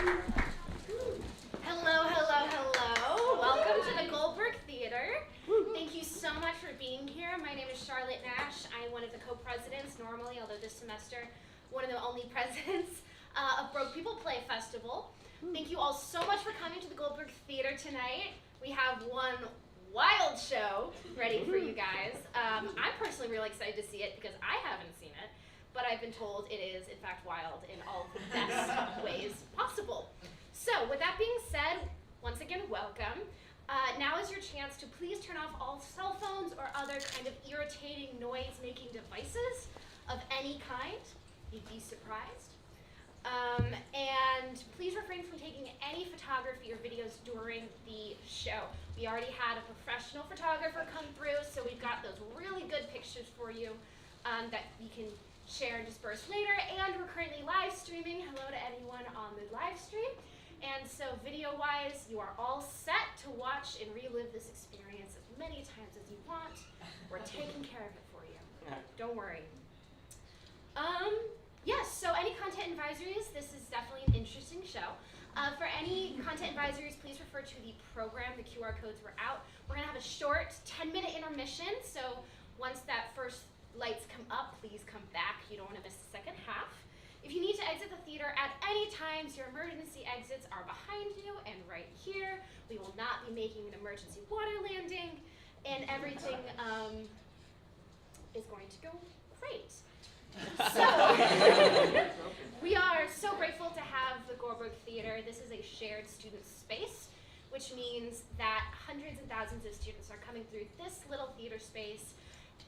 Hello, hello, hello. Welcome to the Goldberg Theater. Thank you so much for being here. My name is Charlotte Nash. I'm one of the co-presidents normally, although this semester, one of the only presidents of Broke People Play Festival. Thank you all so much for coming to the Goldberg Theater tonight. We have one wild show ready for you guys. I'm personally really excited to see it because I haven't seen it, but I've been told it is, in fact, wild in all the best ways possible. So, with that being said, once again, welcome. Now is your chance to please turn off all cell phones or other kind of irritating noise-making devices of any kind. You'd be surprised. And please refrain from taking any photography or videos during the show. We already had a professional photographer come through, so we've got those really good pictures for you that you can share and disperse later. And we're currently live streaming. Hello to anyone on the live stream. And so video-wise, you are all set to watch and relive this experience as many times as you want. We're taking care of it for you. Don't worry. Yes, so any content advisories, this is definitely an interesting show. For any content advisories, please refer to the program. The QR codes were out. We're going to have a short 10-minute intermission, so once that first lights come up, please come back. You don't want to miss the second half. If you need to exit the theater at any times, your emergency exits are behind you and right here. We will not be making an emergency water landing, and everything is going to go great. So, we are so grateful to have the Goldberg Theater. This is a shared student space, which means that hundreds and thousands of students are coming through this little theater space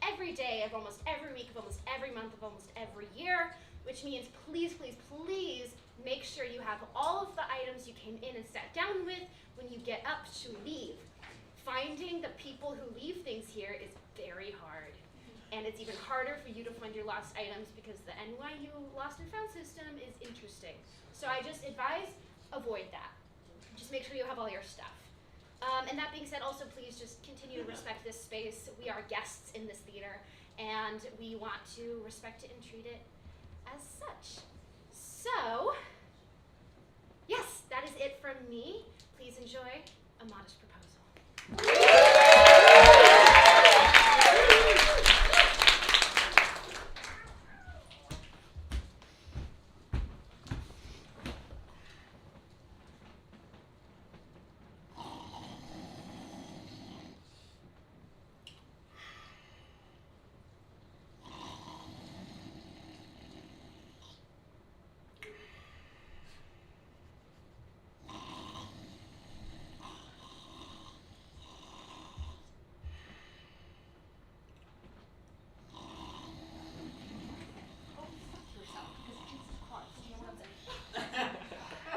every day of almost every week of almost every month of almost every year, which means please, please, please make sure you have all of the items you came in and sat down with when you get up to leave. Finding the people who leave things here is very hard. And it's even harder for you to find your lost items because the NYU Lost and Found system is interesting. So I just advise, avoid that. Just make sure you have all your stuff. And that being said, also please just continue to respect this space. We are guests in this theater, and we want to respect it and treat it as such. So, yes, that is it from me. Please enjoy A Modest Proposal.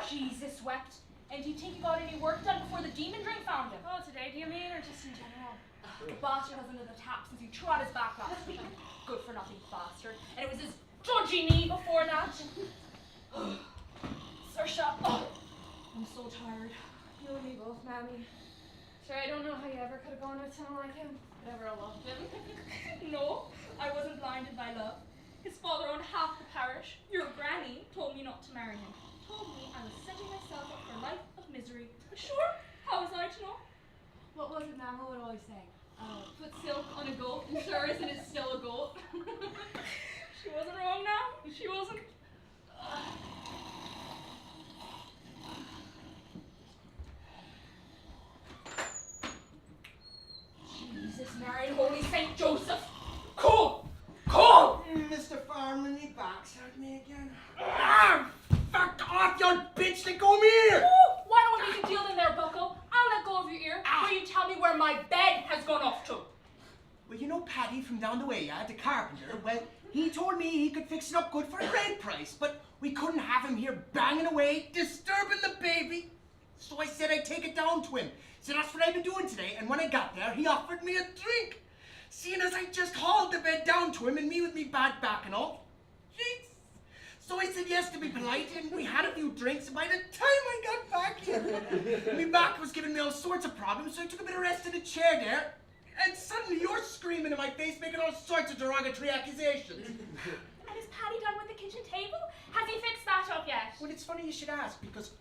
Jesus wept. And do you think you got any work done before the demon drink found him? Oh, today, do you mean, or just in general? The bastard has under the tap since he trod his back last week. Good for nothing bastard. And it was his dodgy knee before that. Saoirse, I'm so tired. You and me both, Mammy. Sure, I don't know how you ever could have gone with someone like him. Ever loved him. No, I wasn't blinded by love. His father owned half the parish. Your granny told me not to marry him. Told me I was setting myself up for a life of misery. Sure, how was I to know? What was it Mama would always say? Put silk on a goat, and sure isn't it still a goat? She wasn't wrong now. She wasn't. Jesus, Mary and Holy Saint Joseph. Cool! Cool! Mr. Farman, he backstabbed me again. Fuck off, you bitch! Let go of me here! Ooh, why don't we make a deal in there, Bucko? I'll let go of your ear, where you tell me where my bed has gone off to. Well, you know Paddy from down the way, yeah, the carpenter? Well, he told me he could fix it up good for a great price, but we couldn't have him here banging away, disturbing the baby. So I said I'd take it down to him. So that's what I've been doing today, and when I got there, he offered me a drink. Seeing as I just hauled the bed down to him, and me with me bad back and all. Jeez. So I said yes to be polite, and we had a few drinks, and by the time I got back here, my back was giving me all sorts of problems, so I took a bit of rest in the chair there, and suddenly you're screaming in my face, making all sorts of derogatory accusations. And is Paddy done with the kitchen table? Has he fixed that up yet? Well, it's funny you should ask because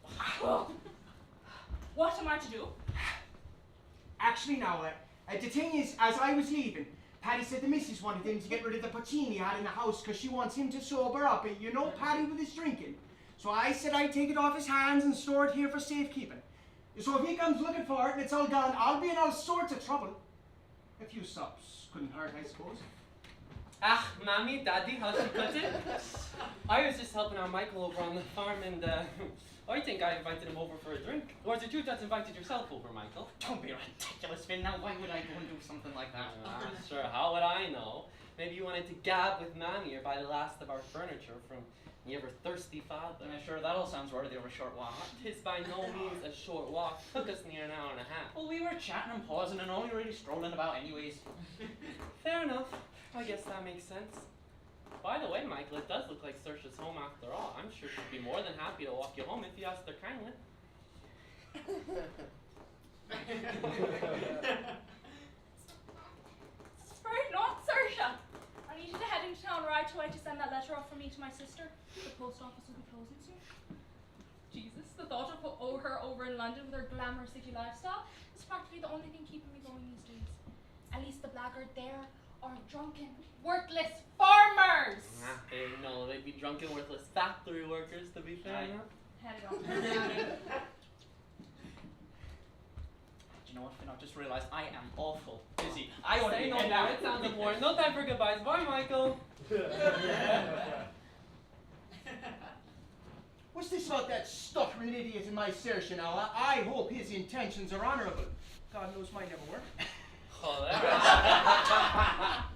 What am I to do? actually now, the thing is, as I was leaving, Paddy said the missus wanted him to get rid of the poutine he had in the house because she wants him to sober up. And you know Paddy with his drinking. So I said I'd take it off his hands and store it here for safekeeping. So if he comes looking for it and it's all gone, I'll be in all sorts of trouble. A few sops couldn't hurt, I suppose. Ah, Mommy, Daddy, how's she put it? I was just helping out Michael over on the farm and I think I invited him over for a drink. Or is it you that's invited yourself over, Michael? Don't be ridiculous, Finn. Now, why would I go and do something like that? Sure, how would I know? Maybe you wanted to gab with Mammy or buy the last of our furniture from the ever-thirsty father. Yeah, sure, that all sounds worthy of a short walk. Tis by no means a short walk. Took us near an hour and a half. Well, we were chatting and pausing and only really strolling about anyways. Fair enough. I guess that makes sense. By the way, Michael, it does look like Saoirse's home after all. I'm sure she'd be more than happy to walk you home if you asked her kindly. Spare not, Saoirse. I need you to head into town right away to send that letter off from me to my sister. The post office will be closing soon. Jesus, the thought of her over in London with her glamorous city lifestyle is practically the only thing keeping me going these days. At least the blackguard there are drunken, worthless farmers. No, they'd be drunken, worthless factory workers, to be fair Aye. enough. Head it on. Do you know what, Finn? I've just realised I am awful busy. I want to Say be no heading more, out. it sounds important. No time for goodbyes. Bye, Michael. What's this about that stuttering idiot in my Saoirse now? I hope his intentions are honourable. God knows mine never were. Oh,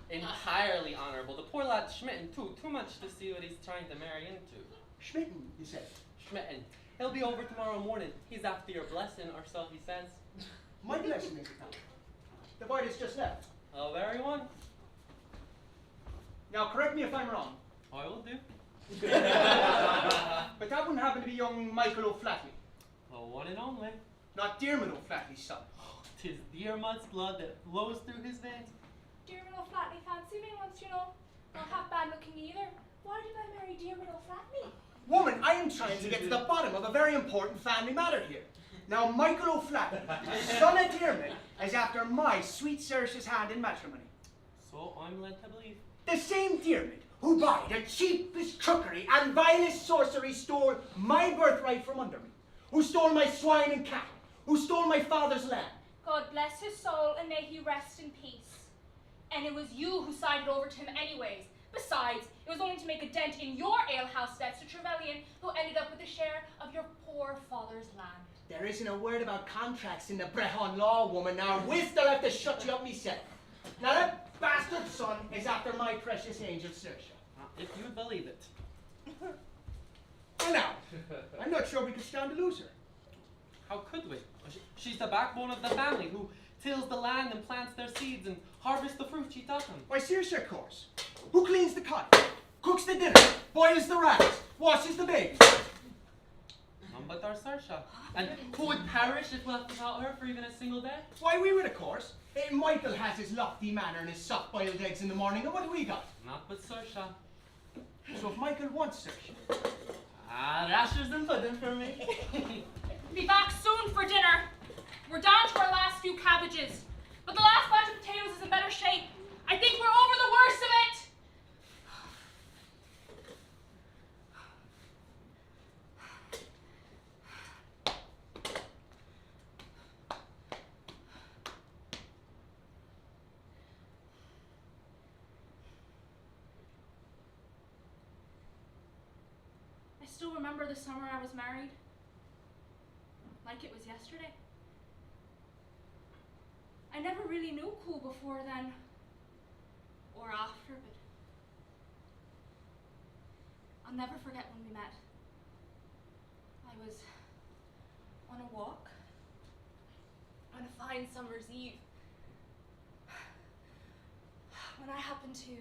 entirely honourable. The poor lad Schmitten, too much to see what he's trying to marry into. Schmitten, you said. Schmitten. He'll be over tomorrow morning. He's after your blessing, or so he says. My blessing is now. The boy that's just left. The very one. Now, correct me if I'm wrong, I will do. but that wouldn't happen to be young Michael O'Flatley. The one and only. Not Diarmid O'Flatley's son. 'Tis Diarmid's blood that flows through his veins. Diarmid O'Flatley fancied me once, you know. Not half bad looking either. Why did I marry Diarmid O'Flatley? Woman, I am trying to get to the bottom of a very important family matter here. Now, Michael O'Flatley, son of Diarmid, is after my sweet Saoirse's hand in matrimony. So I'm led to believe. The same Diarmid who by the cheapest trickery and vilest sorcery stole my birthright from under me, who stole my swine and cattle, who stole my father's land. God bless his soul and may he rest in peace. And it was you who sided over to him anyways. Besides, it was only to make a dent in your alehouse debts to Trevelyan, who ended up with a share of your poor father's land. There isn't a word about contracts in the Brehon law, woman. Now, whist, I'll have to shut you up myself. Now, that bastard son is after my precious angel, Saoirse. If you'd believe it. Well, now, I'm not sure we could stand to lose her. How could we? She's the backbone of the family who tills the land and plants their seeds and harvests the fruit she taught them. Why, Saoirse, of course. Who cleans the cottage, cooks the dinner, boils the rice, washes the baby? None but our Saoirse. And who would perish if left without her for even a single day? Why, we would, of course. Michael has his lofty manner and his soft-boiled eggs in the morning, and what do we got? Not but Saoirse. So if Michael wants Saoirse, Rashers and pudding for me. Be back soon for dinner. We're down to our last few cabbages, but the last batch of potatoes is in better shape. I think we're over the worst of it. I still remember the summer I was married. Like it was yesterday. I never really knew Cool before then, or after, but I'll never forget when we met. I was on a walk on a fine summer's eve when I happened to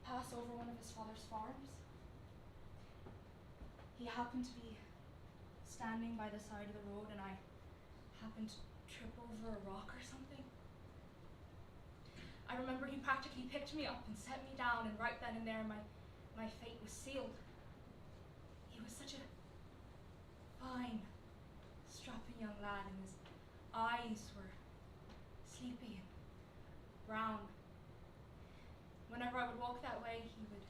pass over one of his father's farms. He happened to be standing by the side of the road, and I happened to trip over a rock or something. I remember he practically picked me up and set me down, and right then and there my my fate was sealed. He was such a fine, strapping young lad, and his eyes were sleepy and brown. Whenever I would walk that way, he would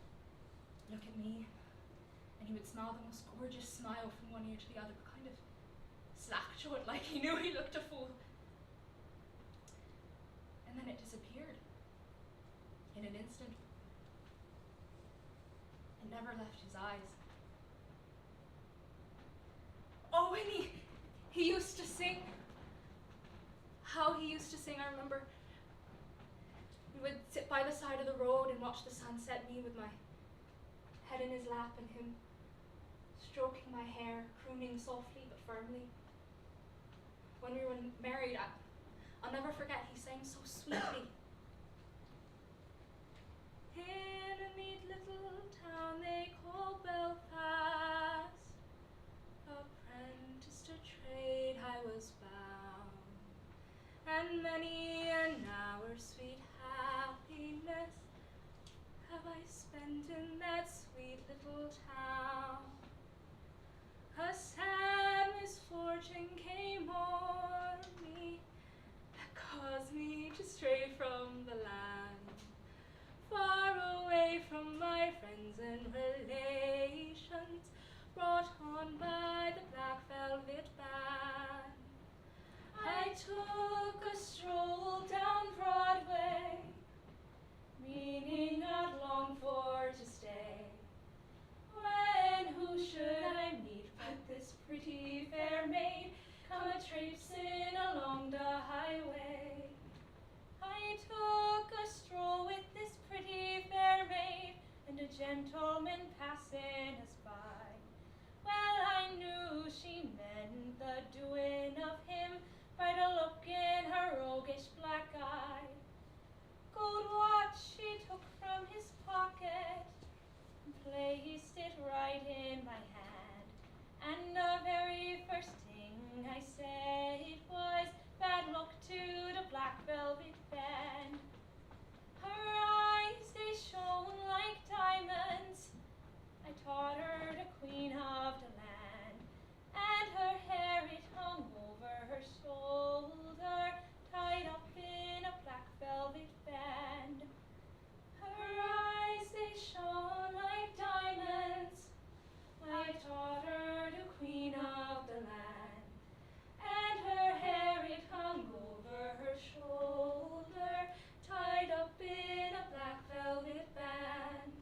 look at me, and he would smile the most gorgeous smile from one ear to the other, but kind of slack-jawed, like he knew he looked a fool. And then it disappeared in an instant. It never left his eyes. Oh, and he used to sing. How he used to sing, I remember. We would sit by the side of the road and watch the sunset, me with my head in his lap and him stroking my hair, crooning softly but firmly. When we were married, I'll never forget, he sang so sweetly. In a neat little town they call Belfast, apprentice to trade I was bound, and many an hour sweet happiness have I spent in that sweet little town. A sad misfortune came o'er me that caused me to stray from the land, far away from my friends and relations, brought on by the black velvet band. I took a stroll down Broadway, meaning not long for to stay, when who should I meet but this pretty fair maid, come a-traipsing along the highway. I took a stroll with this pretty fair maid, and a gentleman passing us by. Well, I knew she meant the doing of him by the look in her roguish black eye. Gold watch she took from his pocket and placed it right in my hand, and the very first thing I said it was, bad luck to the black velvet band. Her eyes, they shone like diamonds, I taught her the queen of the land, and her hair it hung over her shoulder, tied up in a black velvet band. Her eyes, they shone like diamonds, I taught her the queen of the land, and her hair it hung over her shoulder, tied up in a black velvet band.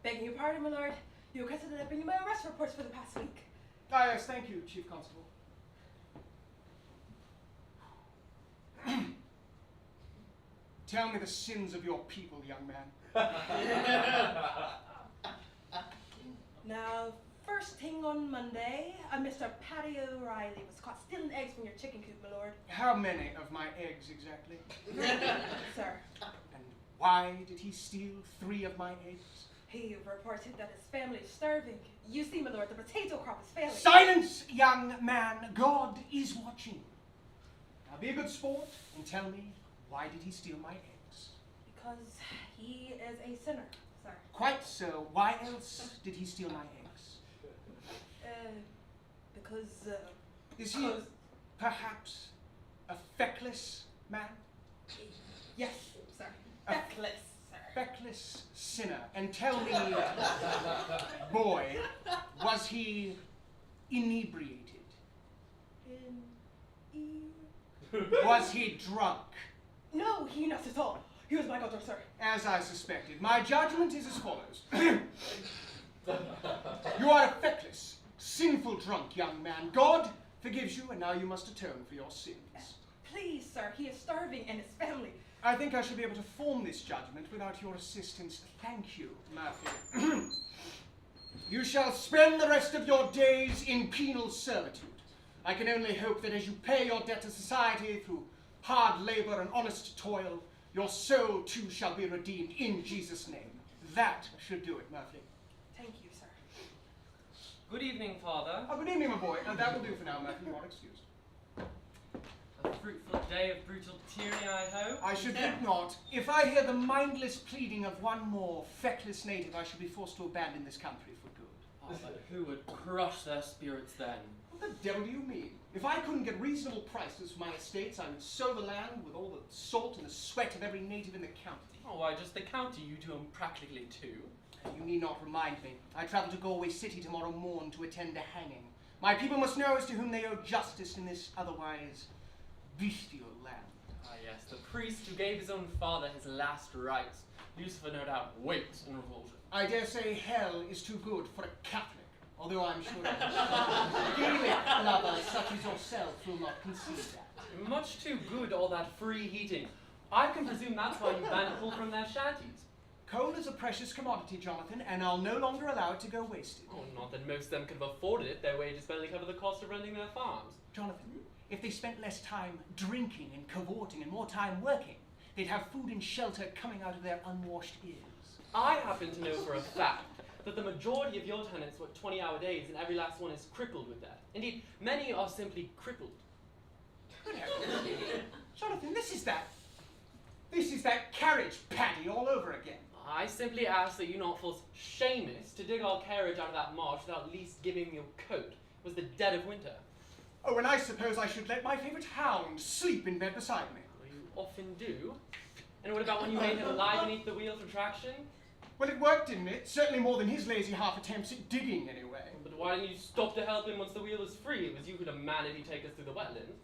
Begging your pardon, my lord. You requested that I bring you my arrest reports for the past week. Ah, yes, thank you, Chief Constable. Tell me the sins of your people, young man. Now, first thing on Monday, Mr. Paddy O'Reilly was caught stealing eggs from your chicken coop, my lord. How many of my eggs exactly? Sir, And why did he steal 3 of my eggs? he reported that his family is starving. You see, my lord, the potato crop is failing. Silence, young man. God is watching. Now be a good sport and tell me, why did he steal my eggs? Because he is a sinner, sir. Quite so. Why else did he steal my eggs? Because, Is he perhaps a feckless man? yes, sir. A- Feckless, sir. feckless sinner, and tell me, boy, was he inebriated? Was he drunk? No, he not at all. He was my daughter, sir. As I suspected. My judgment is as follows. You are a feckless, sinful drunk young man. God forgives you, and now you must atone for your sins. Please, sir, he is starving and his family. I think I shall be able to form this judgment without your assistance. Thank you, Murphy. You shall spend the rest of your days in penal servitude. I can only hope that as you pay your debt to society through hard labor and honest toil, your soul too shall be redeemed in Jesus' name. That should do it, Murphy. Thank you, sir. Good evening, Father. Oh, good evening, my boy. That will do for now, Murphy. You are excused. A fruitful day of brutal tyranny, I hope. I should think not. If I hear the mindless pleading of one more feckless native, I shall be forced to abandon this country for good. Oh, but who would crush their spirits then? What the devil do you mean? If I couldn't get reasonable prices for my estates, I would sow the land with all the salt and the sweat of every native in the county. Oh, why, just the county you do 'em practically too. You need not remind me. I travel to Galway City tomorrow morn to attend a hanging. My people must know as to whom they owe justice in this otherwise bestial land. Ah, yes, the priest who gave his own father his last rites. Lucifer, no doubt, waits in revulsion. I dare say hell is too good for a Catholic, although I'm sure Gaelic lovers such as yourself will not concede that. Much too good, all that free heating. I can presume that's why you banned people from their shanties. Coal is a precious commodity, Jonathan, and I'll no longer allow it to go wasted. Oh, not that most of them could have afforded it. Their wages barely cover the cost of renting their farms. Jonathan, if they spent less time drinking and cavorting and more time working, they'd have food and shelter coming out of their unwashed ears. I happen to know for a fact that the majority of your tenants work 20-hour days and every last one is crippled with that. Indeed, many are simply crippled. Good heavens. Jonathan, this is that carriage paddy all over again. I simply ask that you not force Seamus to dig our carriage out of that marsh without at least giving me a coat. It was the dead of winter. Oh, and I suppose I should let my favourite hound sleep in bed beside me. Well, you often do. And what about when you made him lie beneath the wheel for traction? Well, it worked, didn't it? Certainly more than his lazy half attempts at digging, anyway. But why didn't you stop to help him once the wheel was free? It was you who demanded he take us through the wetlands.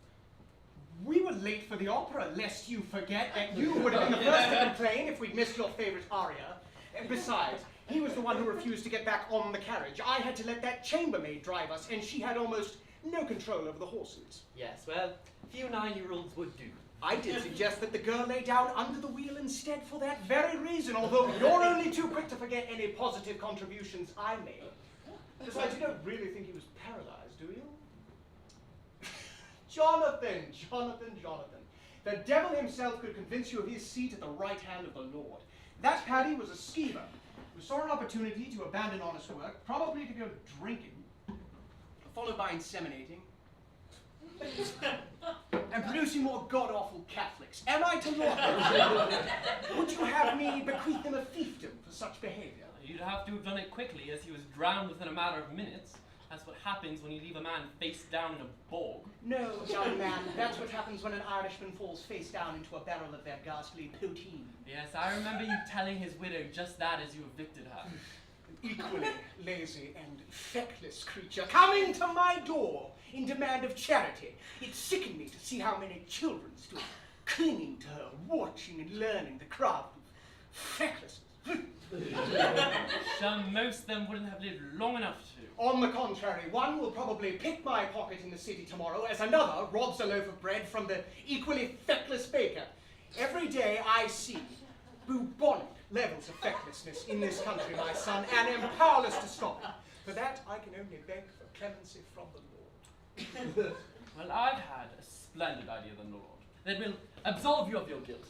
We were late for the opera, lest you forget that you would have been the first to complain if we'd missed your favourite aria. And besides, he was the one who refused to get back on the carriage. I had to let that chambermaid drive us, and she had almost no control over the horses. Yes, well, few 9-year-olds would do. I did suggest that the girl lay down under the wheel instead for that very reason, although you're only too quick to forget any positive contributions I made. Besides, you don't really think he was paralyzed, do you? Jonathan. The devil himself could convince you of his seat at the right hand of the Lord. That Paddy was a schemer who saw an opportunity to abandon honest work, probably to go drinking, followed by inseminating, and producing more god-awful Catholics. Am I to laud? Would you have me bequeath him a fiefdom for such behaviour? You'd have to have done it quickly, as he was drowned within a matter of minutes. That's what happens when you leave a man face down in a bog. No, young man, that's what happens when an Irishman falls face down into a barrel of their ghastly poteen. Yes, I remember you telling his widow just that as you evicted her. An equally lazy and feckless creature coming to my door in demand of charity. It sickened me to see how many children stood clinging to her, watching and learning the craft of fecklessness. Sure, most of them wouldn't have lived long enough to. On the contrary, one will probably pick my pocket in the city tomorrow as another robs a loaf of bread from the equally feckless baker. Every day I see bubonic levels of fecklessness in this country, my son, and am powerless to stop it. For that, I can only beg for clemency from the Lord. Well, I've had a splendid idea than the Lord. That will absolve you of your guilt.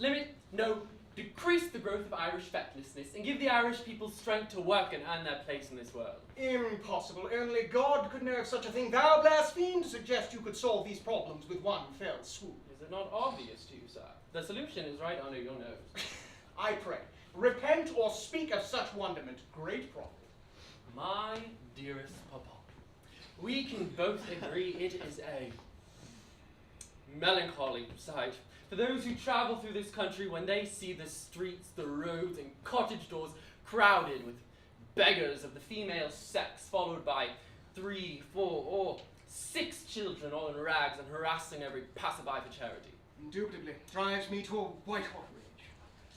Decrease the growth of Irish fecklessness and give the Irish people strength to work and earn their place in this world. Impossible. Only God could know of such a thing. Thou blaspheme to suggest you could solve these problems with one fell swoop. Is it not obvious to you, sir? The solution is right under your nose. I pray, repent or speak of such wonderment. Great prophet. My dearest Papa, we can both agree it is a melancholy sight for those who travel through this country when they see the streets, the roads, roads and cottage doors crowded with beggars of the female sex, followed by 3, 4, or 6 children all in rags and harassing every passerby for charity. Indubitably drives me to a white-hot rage.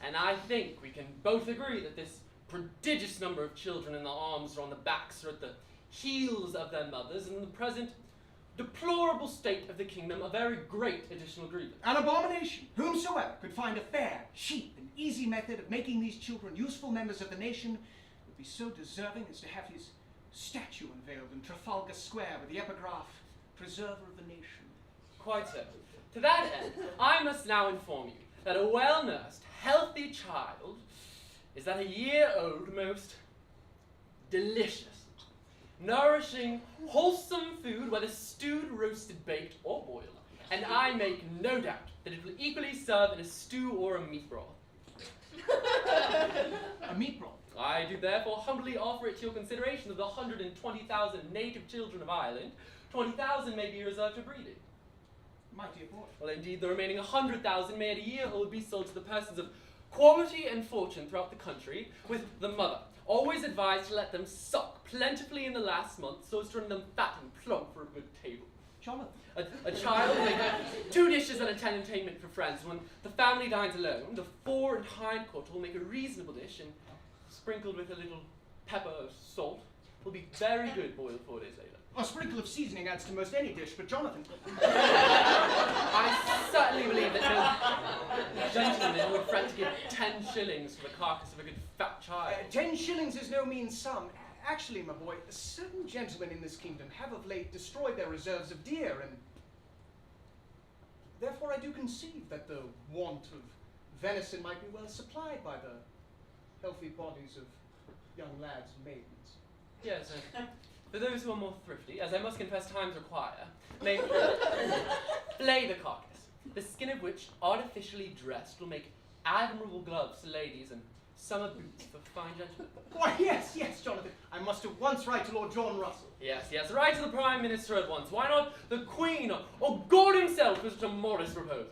And I think we can both agree that this prodigious number of children in the arms or on the backs or at the heels of their mothers, and in the present deplorable state of the kingdom, a very great additional grievance. An abomination. Whomsoever could find a fair, cheap, and easy method of making these children useful members of the nation would be so deserving as to have his statue unveiled in Trafalgar Square with the epigraph, Preserver of the Nation. Quite so. To that end, I must now inform you that a well-nursed, healthy child is at a year old most delicious, nourishing, wholesome food, whether stewed, roasted, baked, or boiled. And I make no doubt that it will equally serve in a stew or a meat broth. A meat broth. I do therefore humbly offer it to your consideration of the 120,000 native children of Ireland. 20,000 may be reserved for breeding. My dear boy. Well, indeed, the remaining 100,000 may at a year old be sold to the persons of quality and fortune throughout the country, with the mother always advised to let them suck plentifully in the last month so as to render them fat and plump for a good table. Jonathan. A child will make 2 dishes and a 10 entertainment for friends. When the family dines alone, the fore and hind quarter will make a reasonable dish, and sprinkled with a little pepper or salt, will be very good boiled 4 days later. A sprinkle of seasoning adds to most any dish, but Jonathan. I certainly believe that no gentleman would fret to give 10 shillings for the carcass of a good fat child. 10 shillings is no mean sum. Actually, my boy, certain gentlemen in this kingdom have of late destroyed their reserves of deer, and therefore I do conceive that the want of venison might be well supplied by the healthy bodies of young lads and maidens. Yes, for those who are more thrifty, as I must confess times require, may flay the carcass, the skin of which, artificially dressed, will make admirable gloves to ladies and summer boots for fine gentlemen. Why, yes, Jonathan. I must at once write to Lord John Russell. Yes, write to the Prime Minister at once. Why not the Queen or God himself with such a modest proposal?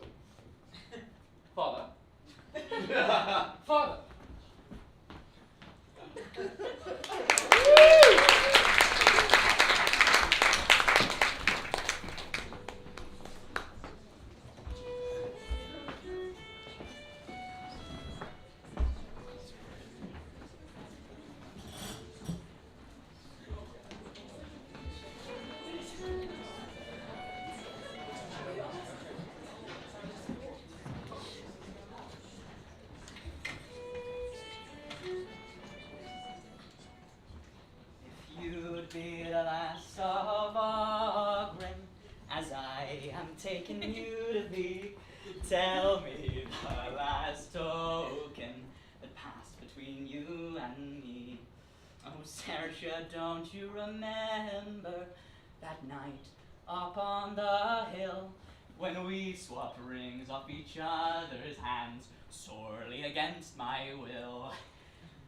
Father. Father. Be the last of Ogren, as I am taking you to be. Tell me the last token that passed between you and me. Oh, Saoirse, don't you remember that night up on the hill when we swapped rings off each other's hands, sorely against my will?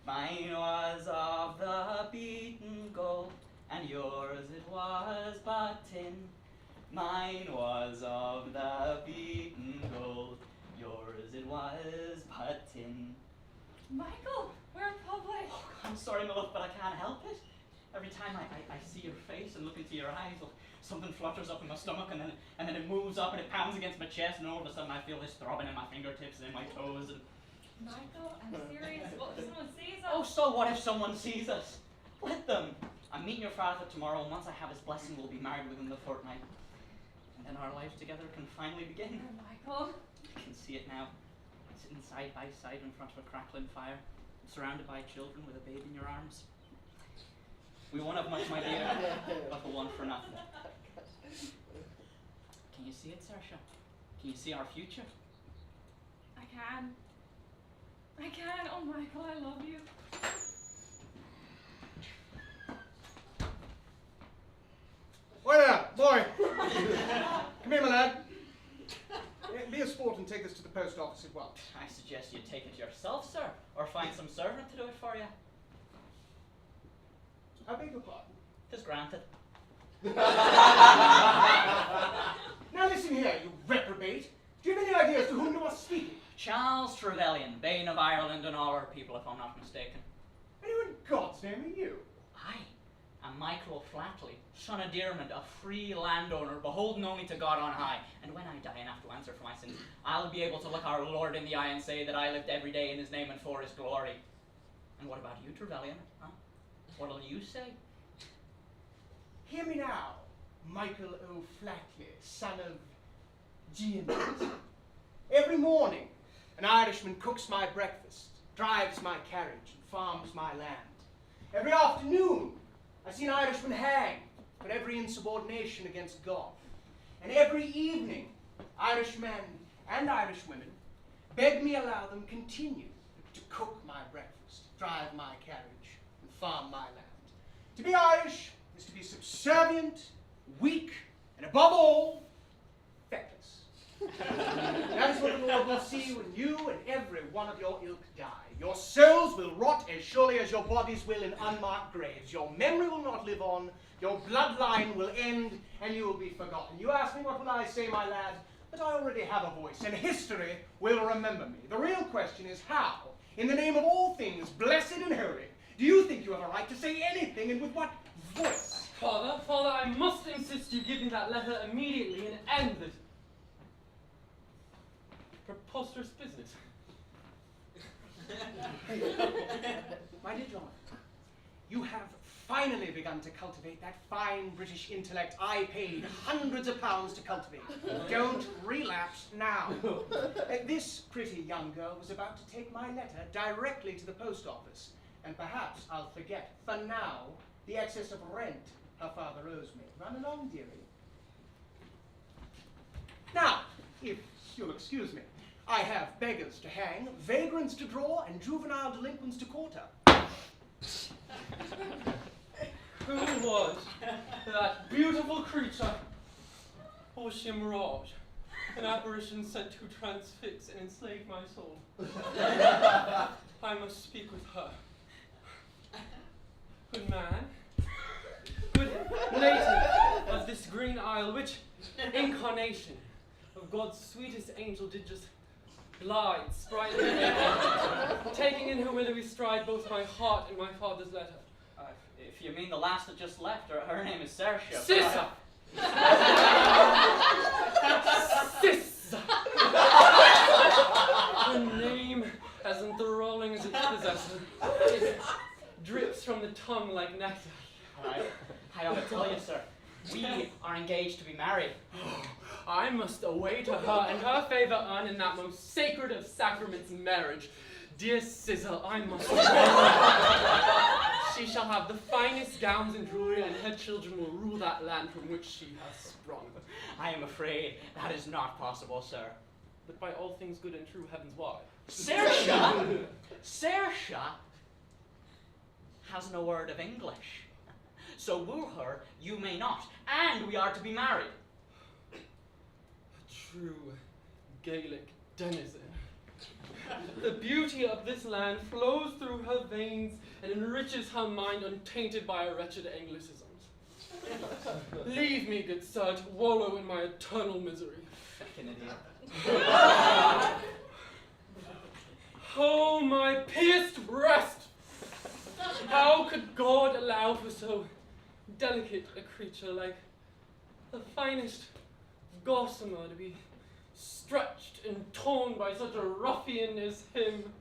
Mine was of the beaten gold, and yours it was but tin. Mine was of the beaten gold, yours it was but tin. Michael, we're in public. Oh, I'm sorry, my love, but I can't help it. Every time I see your face and look into your eyes, well, something flutters up in my stomach, and then it moves up and it pounds against my chest, and all of a sudden I feel this throbbing in my fingertips and in my toes. And Michael, I'm serious. What if someone sees us? oh, so what if someone sees us? Let them. I'm meeting your father tomorrow, and once I have his blessing, we'll be married within the fortnight. And then our lives together can finally begin. Oh, Michael. I can see it now. Sitting side by side in front of a crackling fire, surrounded by children with a babe in your arms. We won't have much, my dear, but we'll want for nothing. Can you see it, Saoirse? Can you see our future? I can. Oh, Michael, I love you. Oi there, boy! Come here, my lad. Be a sport and take this to the post office at once. I suggest you take it yourself, sir, or find some servant to do it for you. I beg your pardon. 'Tis granted. Now listen here, you reprobate. Do you have any idea as to whom you are speaking? Charles Trevelyan, Bane of Ireland and all our people, if I'm not mistaken. And who in God's name are you? I am Michael O'Flatley, son of Diarmid, a free landowner, beholden only to God on high. And when I die and have to answer for my sins, I'll be able to look our Lord in the eye and say that I lived every day in his name and for his glory. And what about you, Trevelyan? Huh? What'll you say? Hear me now, Michael O'Flatley, son of Jean. Every morning, an Irishman cooks my breakfast, drives my carriage, and farms my land. Every afternoon, I see an Irishman hanged for every insubordination against God. And every evening, Irishmen and Irishwomen beg me allow them continue to cook my breakfast, drive my carriage, and farm my land. To be Irish is to be subservient, weak, and above all, feckless. That is what the Lord will see when you and every one of your ilk die. Your souls will rot as surely as your bodies will in unmarked graves. Your memory will not live on, your bloodline will end, and you will be forgotten. You ask me, what will I say, my lad? But I already have a voice, and history will remember me. The real question is how, in the name of all things blessed and holy, do you think you have a right to say anything, and with what voice? Father, I must insist you give me that letter immediately and end this preposterous business. My dear John, you have finally begun to cultivate that fine British intellect I paid hundreds of pounds to cultivate. Don't relapse now. This pretty young girl was about to take my letter directly to the post office, and perhaps I'll forget, for now, the excess of rent her father owes me. Run along, dearie. Now, if you'll excuse me, I have beggars to hang, vagrants to draw, and juvenile delinquents to quarter. Who was that beautiful creature? Or was she a mirage? An apparition sent to transfix and enslave my soul? I must speak with her. Good man, good native of this green isle, which incarnation of God's sweetest angel did just glide sprightly, taking in her willowy stride both my heart and my father's letter. If you mean the last that just left, her name is Saoirse. Sissa! Sissa! Her name as enthralling as its possessor. It drips from the tongue like nectar. I ought to tell you, sir, we are engaged to be married. I must await her and her favor earn in that most sacred of sacraments, marriage. Dear Sizzle, I must She shall have the finest gowns and jewelry, and her children will rule that land from which she has sprung. I am afraid that is not possible, sir. But by all things good and true, heavens why? Saoirse has no word of English. So woo her you may not, and we are to be married. A true Gaelic denizen. The beauty of this land flows through her veins and enriches her mind untainted by a wretched Anglicisms. Leave me, good sir, to wallow in my eternal misery. Fucking idiot. Oh, my pierced breast! How could God allow for so delicate a creature like the finest gossamer to be stretched and torn by such a ruffian as him?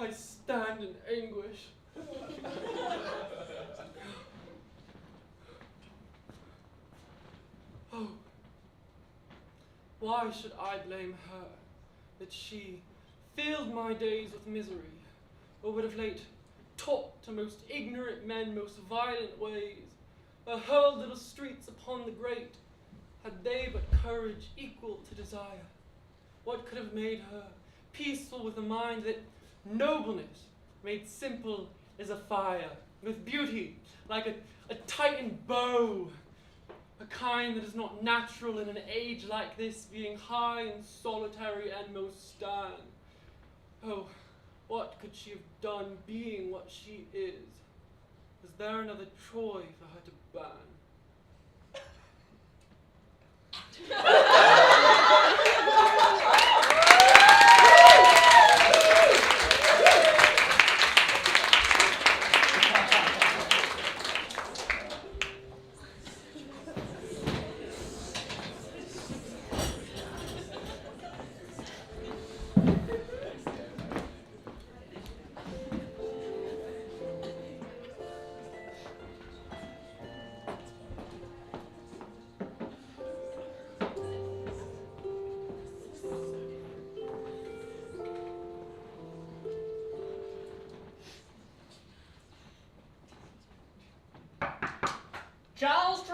I stand in anguish. Oh, why should I blame her that she filled my days with misery, or would have late taught to most ignorant men most violent ways, or hurled little streets upon the great, had they but courage equal to desire? What could have made her peaceful with a mind that nobleness made simple as a fire, with beauty like a tightened bow, a kind that is not natural in an age like this, being high and solitary and most stern? Oh, what could she have done, being what she is? Is there another Troy for her to burn?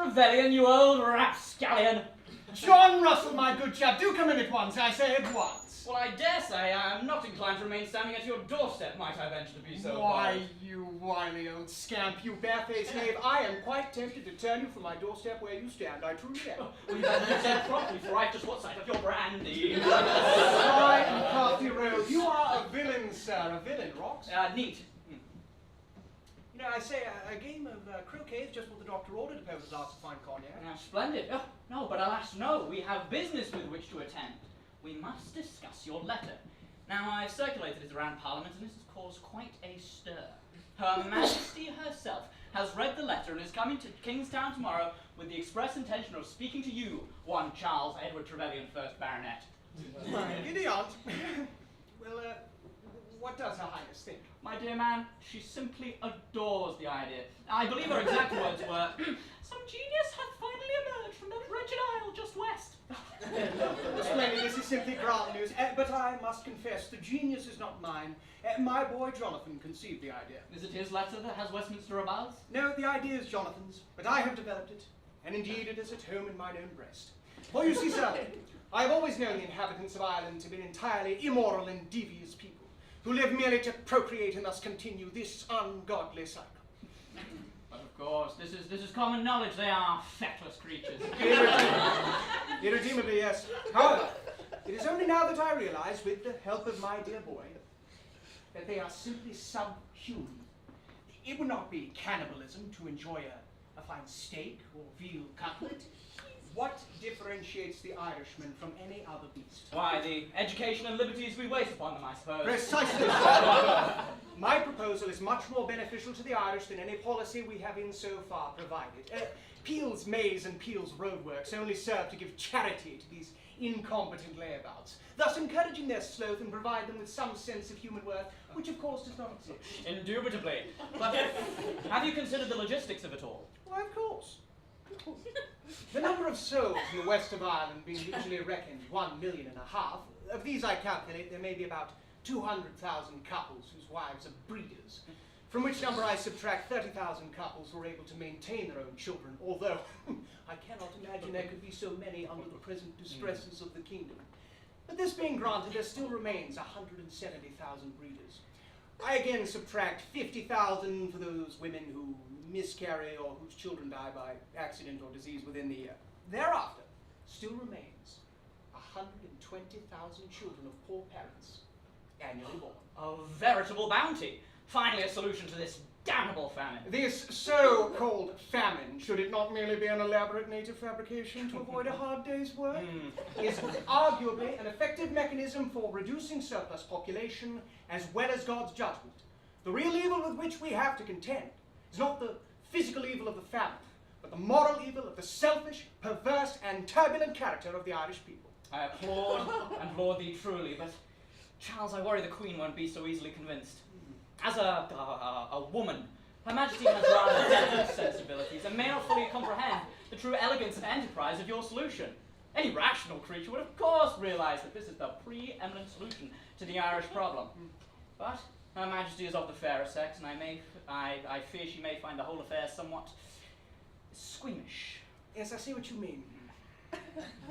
Trevelyan, you old rapscallion. John Russell, my good chap, do come in at once, I say at once. Well, I dare say I am not inclined to remain standing at your doorstep, might I venture to be so Why, bold. you wily old scamp, you barefaced knave, I am quite tempted to turn you from my doorstep where you stand, I truly am. Well, you better use that properly, for I've just caught sight of your brandy. Sly and crafty rogue, you are a villain, sir, a villain, Rox. Neat. You know, I say, a game of croquet is just what the doctor ordered to pair with a glass of fine cognac. Splendid. Oh, no, but alas, no, we have business with which to attend. We must discuss your letter. Now, I've circulated it around Parliament, and this has caused quite a stir. Her Majesty herself has read the letter and is coming to Kingstown tomorrow with the express intention of speaking to you, one Charles Edward Trevelyan, 1st Baronet. Giddy aunt. Well, what does Her Highness think? My dear man, she simply adores the idea. I believe her exact words were, some genius hath finally emerged from that wretched isle just west. Plainly, this is simply grand news, but I must confess, the genius is not mine. My boy Jonathan conceived the idea. Is it his letter that has Westminster abuzz? No, the idea is Jonathan's, but I have developed it, and indeed it is at home in mine own breast. For you see, sir, I have always known the inhabitants of Ireland to be entirely immoral and devious people, who live merely to procreate and thus continue this ungodly cycle. But of course, this is common knowledge. They are feckless creatures. Irredeemably, yes. However, it is only now that I realize, with the help of my dear boy, that they are simply subhuman. It would not be cannibalism to enjoy a fine steak or veal cutlet. What differentiates the Irishman from any other beast? Why, the education and liberties we waste upon them, I suppose. Precisely. My proposal is much more beneficial to the Irish than any policy we have in so far provided. Peel's Maze and Peel's Roadworks only serve to give charity to these incompetent layabouts, thus encouraging their sloth and provide them with some sense of human worth, which of course does not exist. Indubitably. But have you considered the logistics of it all? Why, of course. The number of souls in the west of Ireland being usually reckoned 1.5 million, of these I calculate there may be about 200,000 couples whose wives are breeders, from which number I subtract 30,000 couples who are able to maintain their own children, although I cannot imagine there could be so many under the present distresses of the kingdom. But this being granted, there still remains 170,000 breeders. I again subtract 50,000 for those women who miscarry or whose children die by accident or disease within the year. Thereafter, still remains 120,000 children of poor parents, annually born. A veritable bounty. Finally a solution to this damnable famine. This so-called famine, should it not merely be an elaborate native fabrication to avoid a hard day's work, is arguably an effective mechanism for reducing surplus population as well as God's judgment. The real evil with which we have to contend is not the physical evil of the famine, but the moral evil of the selfish, perverse, and turbulent character of the Irish people. I applaud and laud thee truly, but Charles, I worry the Queen won't be so easily convinced. As a woman, Her Majesty has rather delicate sensibilities and may not fully comprehend the true elegance and enterprise of your solution. Any rational creature would of course realize that this is the preeminent solution to the Irish problem. But Her Majesty is of the fairer sex, and I fear she may find the whole affair somewhat squeamish. Yes, I see what you mean.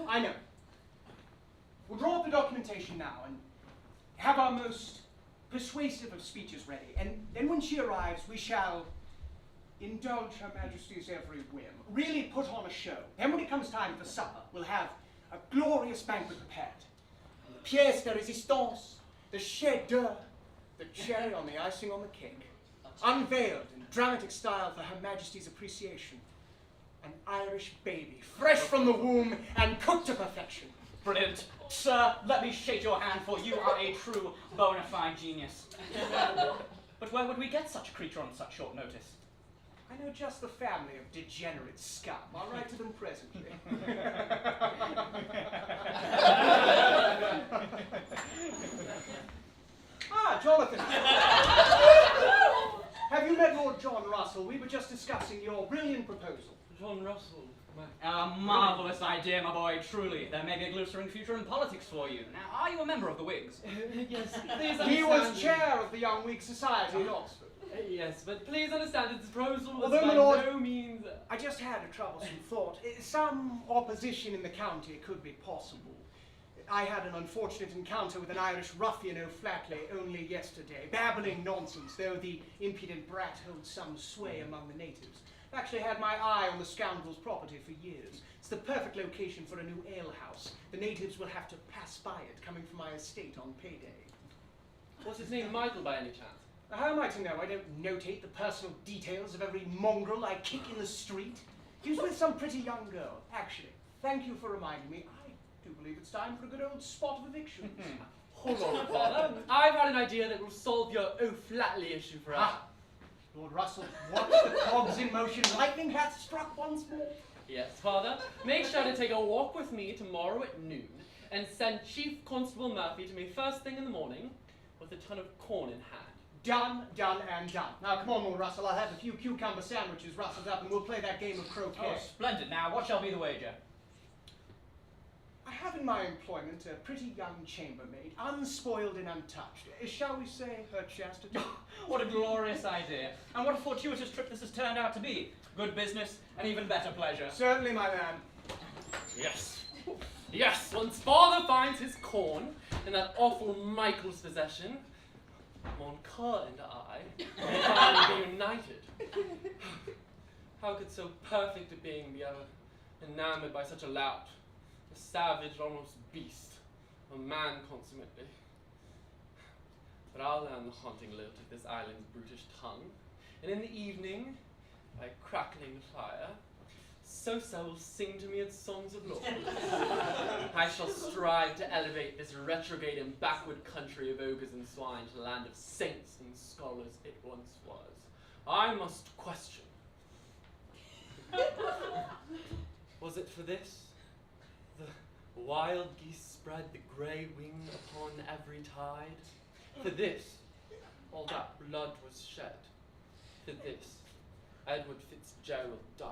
I know. We'll draw up the documentation now and have our most persuasive of speeches ready, and then when she arrives, we shall indulge Her Majesty's every whim, really put on a show. Then when it comes time for supper, we'll have a glorious banquet prepared. And the pièce de résistance, the chef d'oeuvre, the cherry on the icing on the cake, unveiled in dramatic style for Her Majesty's appreciation. An Irish baby, fresh from the womb and cooked to perfection. Brilliant. Sir, let me shake your hand, for you are a true bona fide genius. But where would we get such a creature on such short notice? I know just the family of degenerate scum. I'll write to them presently. Jonathan. Have you met Lord John Russell? We were just discussing your brilliant proposal. John Russell. A marvellous idea, my boy, truly. There may be a glittering future in politics for you. Now, are you a member of the Whigs? Yes, please He was understand- chair of the Young Whig Society at Oxford. Yes, but please understand that this proposal was Although, by my lord- no means... I just had a troublesome thought. Some opposition in the county could be possible. I had an unfortunate encounter with an Irish ruffian O'Flatley only yesterday, babbling nonsense, though the impudent brat holds some sway among the natives. I've actually had my eye on the scoundrel's property for years. It's the perfect location for a new alehouse. The natives will have to pass by it, coming from my estate on payday. Was his name Michael by any chance? How am I to know? I don't notate the personal details of every mongrel I kick in the street. He was with some pretty young girl, actually. Thank you for reminding me. I do believe it's time for a good old spot of eviction. Hold on, Father. I've had an idea that will solve your O'Flatley issue for us. Ah, Lord Russell, watch the cogs in motion. Lightning hath struck once more. Yes, Father. Make sure to take a walk with me tomorrow at noon and send Chief Constable Murphy to me first thing in the morning with a ton of corn in hand. Done, done, and done. Now, come on, Lord Russell. I'll have a few cucumber sandwiches rustled up and we'll play that game of croquet. Oh, splendid. Now, what shall be the wager? I have in my employment a pretty young chambermaid, unspoiled and untouched. Shall we say her chastity? What a glorious idea. And what a fortuitous trip this has turned out to be. Good business and even better pleasure. Certainly, my man. Yes. Yes, once Father finds his corn in that awful Michael's possession, Moncur and I will finally be united. How could so perfect a being be ever enamored by such a lout? A savage, almost beast. A man consummately. But I'll learn the haunting lilt of this island's brutish tongue, and in the evening, by crackling fire, Sosa will sing to me its songs of lore. I shall strive to elevate this retrograde and backward country of ogres and swine to the land of saints and scholars it once was. I must question. Was it for this? The wild geese spread the grey wing upon every tide. For this, all that blood was shed. For this, Edward Fitzgerald died.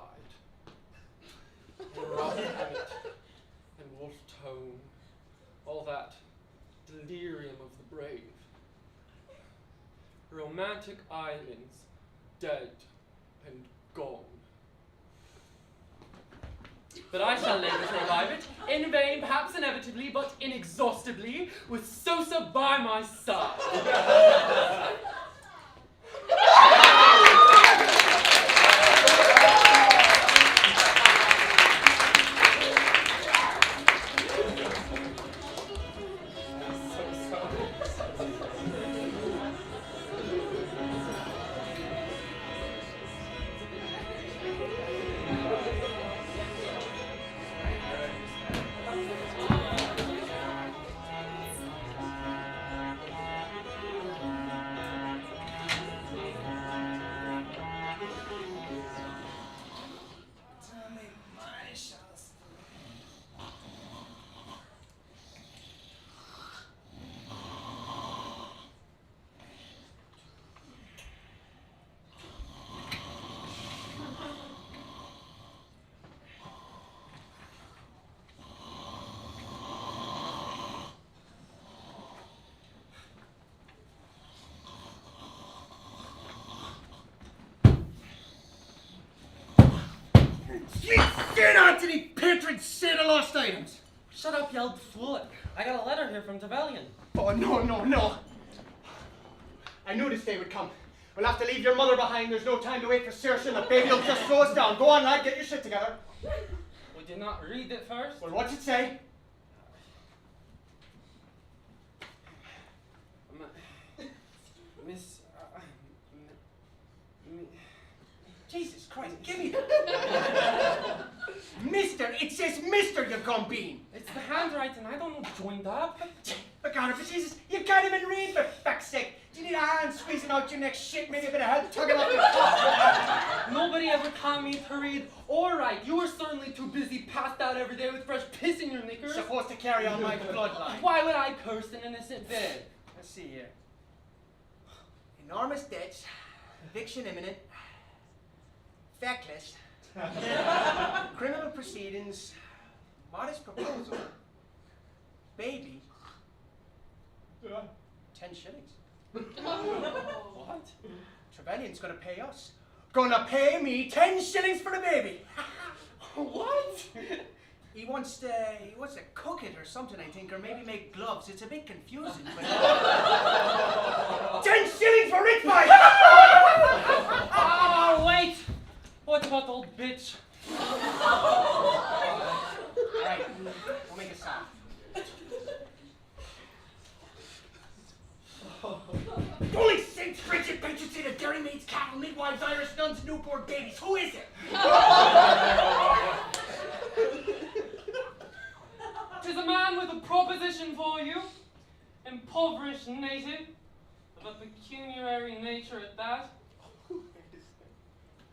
And Robert Emmet and Wolfe Tone, all that delirium of the brave. Romantic islands, dead and gone. But I shall labour to revive it, in vain, perhaps inevitably, but inexhaustibly, with Sosa by my side. Get Anthony Patron said of lost items. Shut up, you old fool. I got a letter here from Trevelyan. Oh, no. I knew this day would come. We'll have to leave your mother behind. There's no time to wait for Circe, and the baby will just throw us down. Go on, lad, get your shit together. We did not read it first. Well, what's it say? Miss... Jesus Christ, give me that. Mister, it says Mister, you gumbean. It's the handwriting. I don't know joined up. For God, for Jesus, you can't even read, for fuck's sake. Do you need a hand squeezing out your next shit? Maybe a bit of help tugging off your top. Nobody ever taught me to read or write. You were certainly too busy passed out every day with fresh piss in your knickers. Supposed to carry on my bloodline. Why would I curse an innocent babe? Let's see here. Enormous debts, eviction imminent, feckless, Criminal proceedings, modest proposal, baby, 10 shillings. What? Trevelyan's gonna pay us. Gonna pay me 10 shillings for the baby. What? He wants to cook it or something, I think, or maybe make gloves. It's a bit confusing. But 10 shillings for Rich Boy! Oh, wait! What about the old bitch? Right, we'll make it soft. Holy Saints, Bridget, Bridget, the dairy maids, cattle, midwives, Irish nuns, newborn babies. Who is it? Tis a man with a proposition for you. Impoverished native, of a pecuniary nature at that.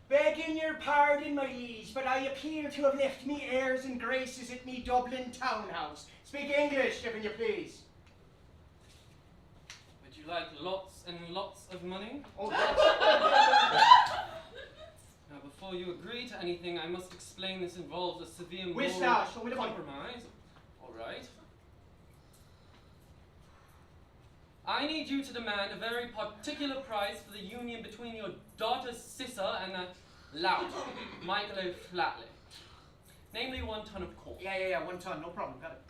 Begging your pardon, my liege, but I appear to have left me airs and graces at me Dublin townhouse. Speak English, if you please. Would you like lots and lots of money? Oh, Now, before you agree to anything, I must explain this involves a severe moral Where's that? Show me the money. compromise. All right. I need you to demand a very particular price for the union between your daughter Sissa and that lout, Michael O'Flatley. Namely, 1 ton of corn. yeah, 1 ton, no problem, got it.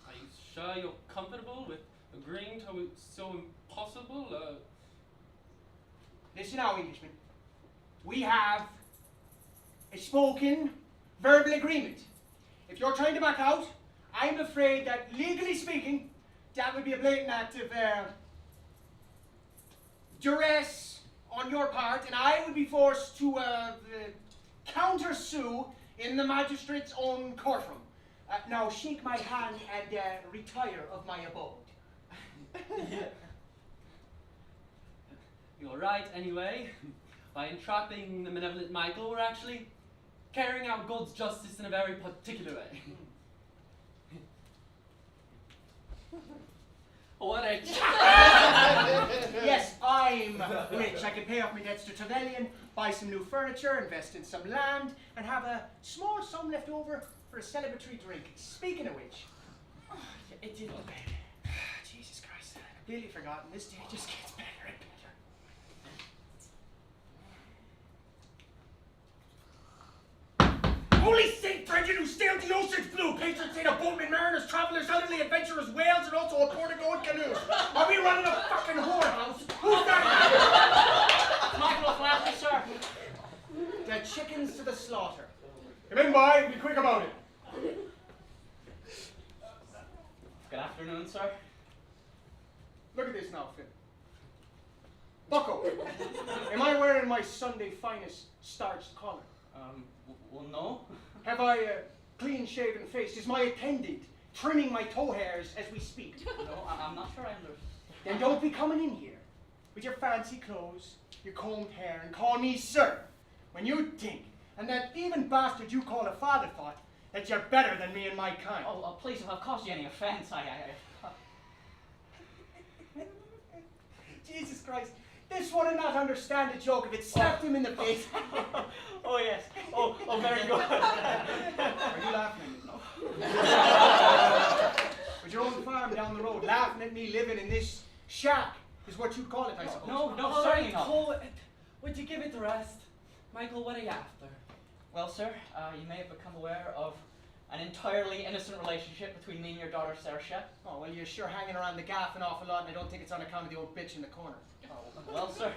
Are you sure you're comfortable with agreeing to so impossible? Listen now, Englishman. We have a spoken verbal agreement. If you're trying to back out, I'm afraid that, legally speaking, that would be a blatant act of duress on your part, and I would be forced to counter-sue in the magistrate's own courtroom. Now shake my hand and retire of my abode. You're right, anyway. By entrapping the benevolent Michael, we're actually carrying out God's justice in a very particular way. What a Yes, I'm rich. I can pay off my debts to Trevelyan, buy some new furniture, invest in some land, and have a small sum left over for a celebratory drink. Speaking of which, it did look bad. Jesus Christ, I'd completely forgotten. This day just gets better and better. Holy Saint Bridget, who sailed the ocean's blue, patrons saint of boatmen, mariners, travellers, elderly adventurers, whales, and also a portico canoes. Are we running a fucking whorehouse? Who's that? Michael O'Flatley, sir. The chickens to the slaughter. Come in, boy. Be quick about it. Good afternoon, sir. Look at this now, Finn. Bucko. Am I wearing my Sunday finest starched collar? Well, no. Have I a clean-shaven face? Is my attendant trimming my toe hairs as we speak? No, I'm not sure I understand. Then don't be coming in here with your fancy clothes, your combed hair, and call me sir, when you think, and that even bastard you call a father thought, that you're better than me and my kind. Oh, please, if I've caused you any offence, Jesus Christ, this one would not understand the joke if it slapped him in the face. Oh, yes. Oh, very good. Are you laughing at me? No. With your own farm down the road, laughing at me living in this shack is what you'd call it, I suppose. No, All certainly right, not. Cole, would you give it the rest? Michael, what are you after? Well, sir, you may have become aware of an entirely innocent relationship between me and your daughter, Saoirse. Oh, well, you're sure hanging around the gaff an awful lot, and I don't think it's on account of the old bitch in the corner. Well, sir,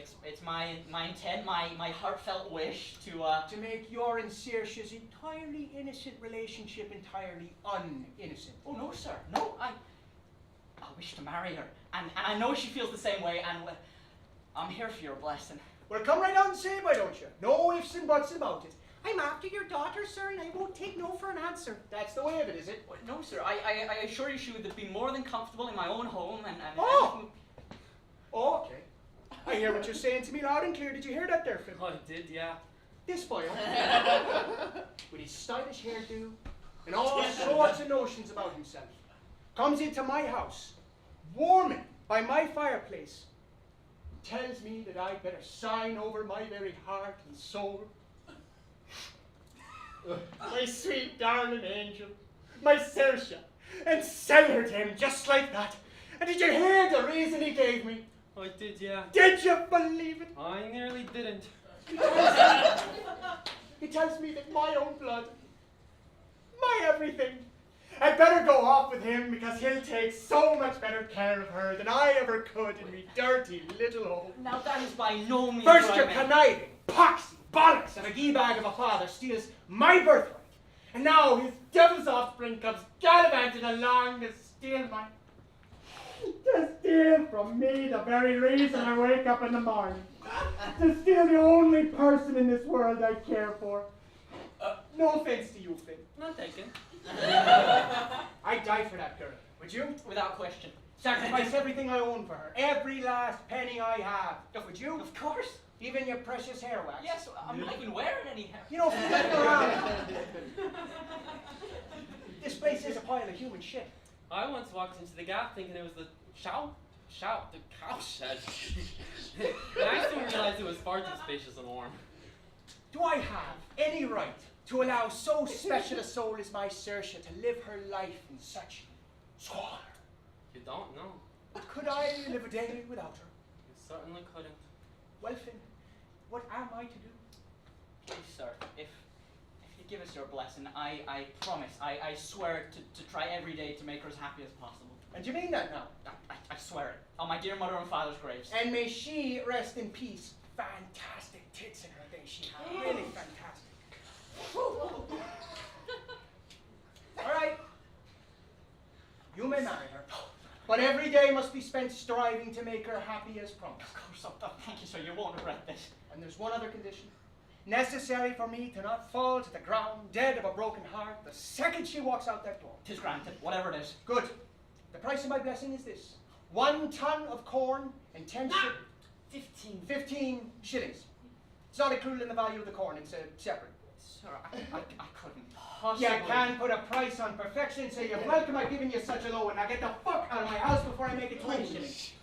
it's my intent, my heartfelt wish to To make your and Saoirse's entirely innocent relationship entirely uninnocent. Oh no, sir, no, I wish to marry her, and I know she feels the same way, and I'm here for your blessing. Well, come right out and say it, why don't you? No ifs and buts about it. I'm after your daughter, sir, and I won't take no for an answer. That's the way of it, is it? Well, no, sir, I assure you she would be more than comfortable in my own home, and Oh! Oh, okay. I hear what you're saying to me loud and clear. Did you hear that there, Phil? I did, yeah. This boy, with his stylish hairdo and all sorts of notions about himself, comes into my house, warming by my fireplace, tells me that I'd better sign over my very heart and soul. My sweet darling angel, my Saoirse, and sell her to him just like that. And did you hear the reason he gave me? I did, yeah. Did you believe it? I nearly didn't. He tells me that my own blood, my everything, I'd better go off with him because he'll take so much better care of her than I ever could in me dirty little hole. Now that is by no means First what your I meant. conniving, poxy, bollocks of a gee-bag of a father steals my birthright. And now his devil's offspring comes gallivanting along to steal my... To steal from me the very reason I wake up in the morning. To steal the only person in this world I care for. No offense to you, Finn. Not taken. I'd die for that girl. Would you? Without question. Sacrifice everything I own for her. Every last penny I have. Would you? Of course. Even your precious hair wax. Yes, I'm not even wearing any hair. You know, flipping around. This place is a pile of human shit. I once walked into the gap thinking it was the cow shed. And I soon realized it was far too spacious and warm. Do I have any right to allow so special a soul as my Saoirse to live her life in such squalor? You don't know. But could I live a day without her? You certainly couldn't. Well, Finn, what am I to do? Please, sir, if you give us your blessing, I promise, I swear to try every day to make her as happy as possible. And you mean that now? I swear it. On my dear mother and father's graves. And may she rest in peace. Fantastic tits in her day she had. Really fantastic. All right. You may marry her. But every day must be spent striving to make her happy as promised. Of course, thank you, sir. You won't regret this. And there's one other condition. Necessary for me to not fall to the ground dead of a broken heart the second she walks out that door. 'Tis granted, whatever it is. Good. The price of my blessing is this. 1 ton of corn and 15 shillings. It's not included in the value of the corn, it's separate. Sir, I couldn't possibly. You can't put a price on perfection, so you're welcome I've given you such a low one. Now get the fuck out of my house before I make it 20 shillings.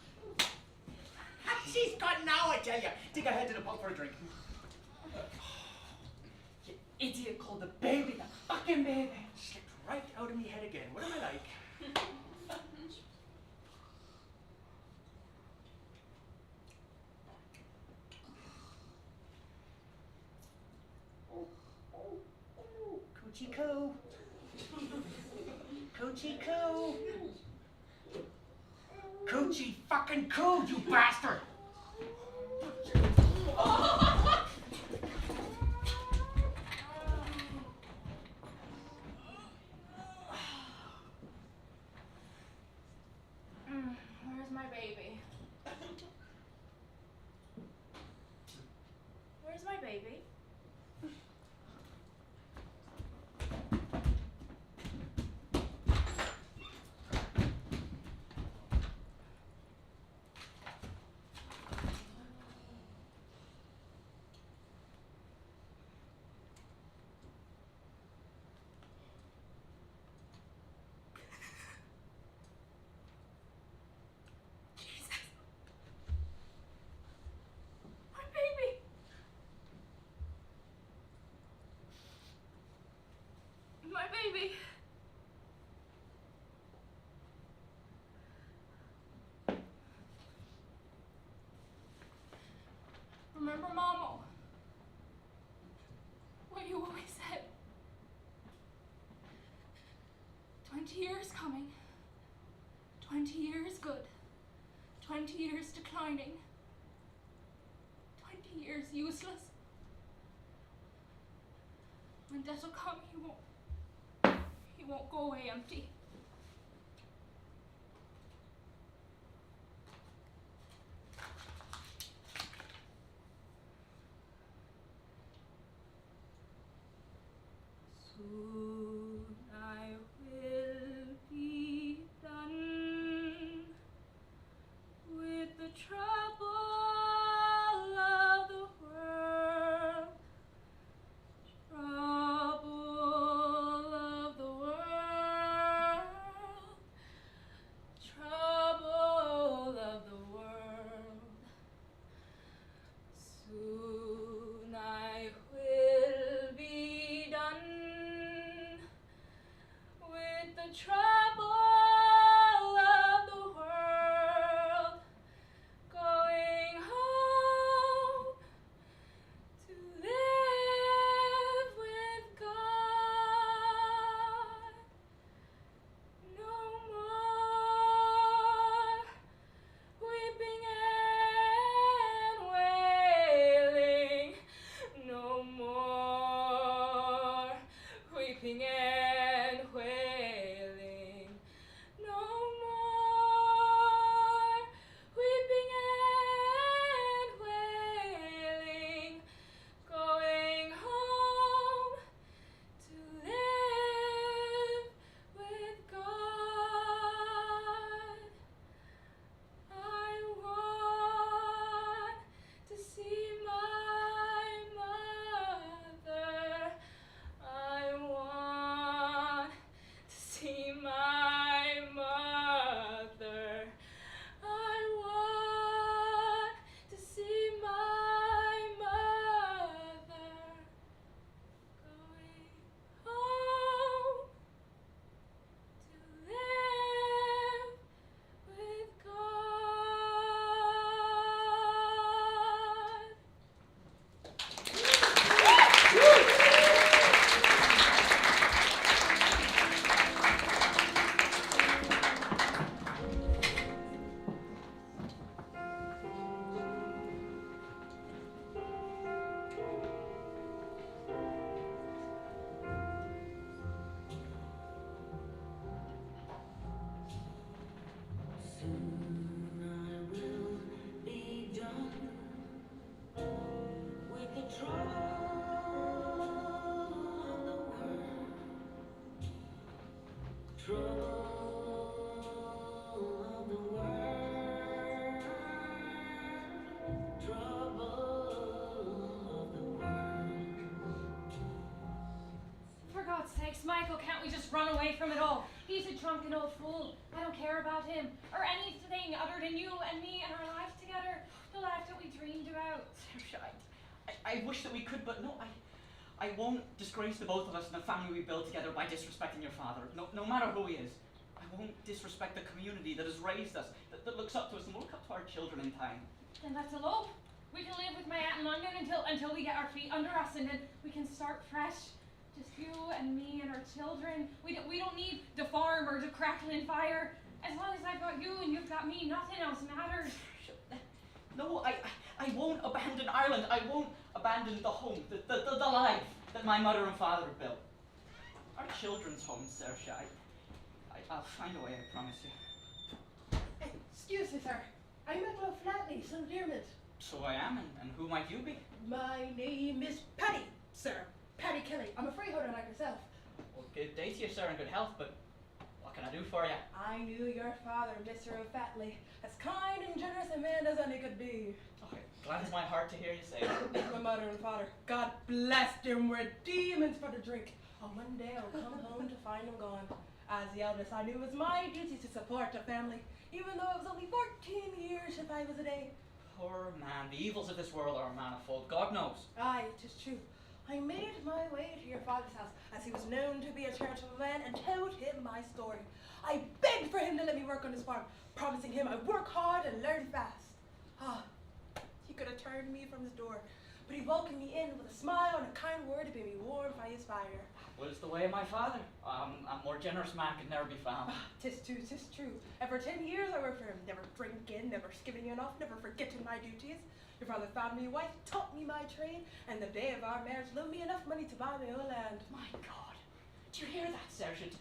She's gone now, I tell you. Take her head to the pub for a drink. You idiot called the baby the fucking baby. Slipped right out of me head again. What am I like? Coochie coo. Coochie coo. Coochie fucking coo, you bastard! Where's my baby? Where's my baby? My baby! My baby! Remember, Mama, what you always said. 20 years coming, 20 years good, 20 years declining, 20 years useless. When death will come, he won't go away empty. Soon I will be done with the trouble of the world. Trouble of the world. Miss Michael, can't we just run away from it all? He's a drunken old fool. I don't care about him or anything other than you and me and our lives together. The life that we dreamed about. Saoirse, I wish that we could, but no, I won't disgrace the both of us and the family we built together by disrespecting your father. No matter who he is. I won't disrespect the community that has raised us, that looks up to us, and will look up to our children in time. Then let's elope. We can live with my aunt in London until we get our feet under us, and then we can start fresh. Just you and me and our children. We don't need the farm or the crackling fire. As long as I've got you and you've got me, nothing else matters. No, I won't abandon Ireland. I won't abandon the home, the life that my mother and father built. Our children's home, Saoirse. I'll find a way, I promise you. Excuse me, sir. I'm Michael Flatley, son of Dermot. So I am, and who might you be? My name is Paddy, sir. Paddy Kelly. I'm a freeholder like yourself. Well, good day to you, sir, and good health, but what can I do for you? I knew your father, Mr. O'Fatley, as kind and generous a man as any could be. Okay, gladdens my heart to hear you say that. My mother and father, God bless them, were demons for the drink. And one day I'll come home to find them gone. As the eldest, I knew it was my duty to support the family, even though it was only 14 years if I was a day. Poor man, the evils of this world are manifold, God knows. Aye, 'tis true. I made my way to your father's house, as he was known to be a charitable man, and told him my story. I begged for him to let me work on his farm, promising him I'd work hard and learn fast. He could have turned me from his door, but he welcomed me in with a smile and a kind word to bid me warm by his fire. Was the way of my father. A more generous man could never be found. 'Tis true. And for 10 years I worked for him, never drinking, never skipping enough, never forgetting my duties. Your father found me a wife, taught me my trade, and the day of our marriage loaned me enough money to buy my own land. My God, do you hear that, Saoirse?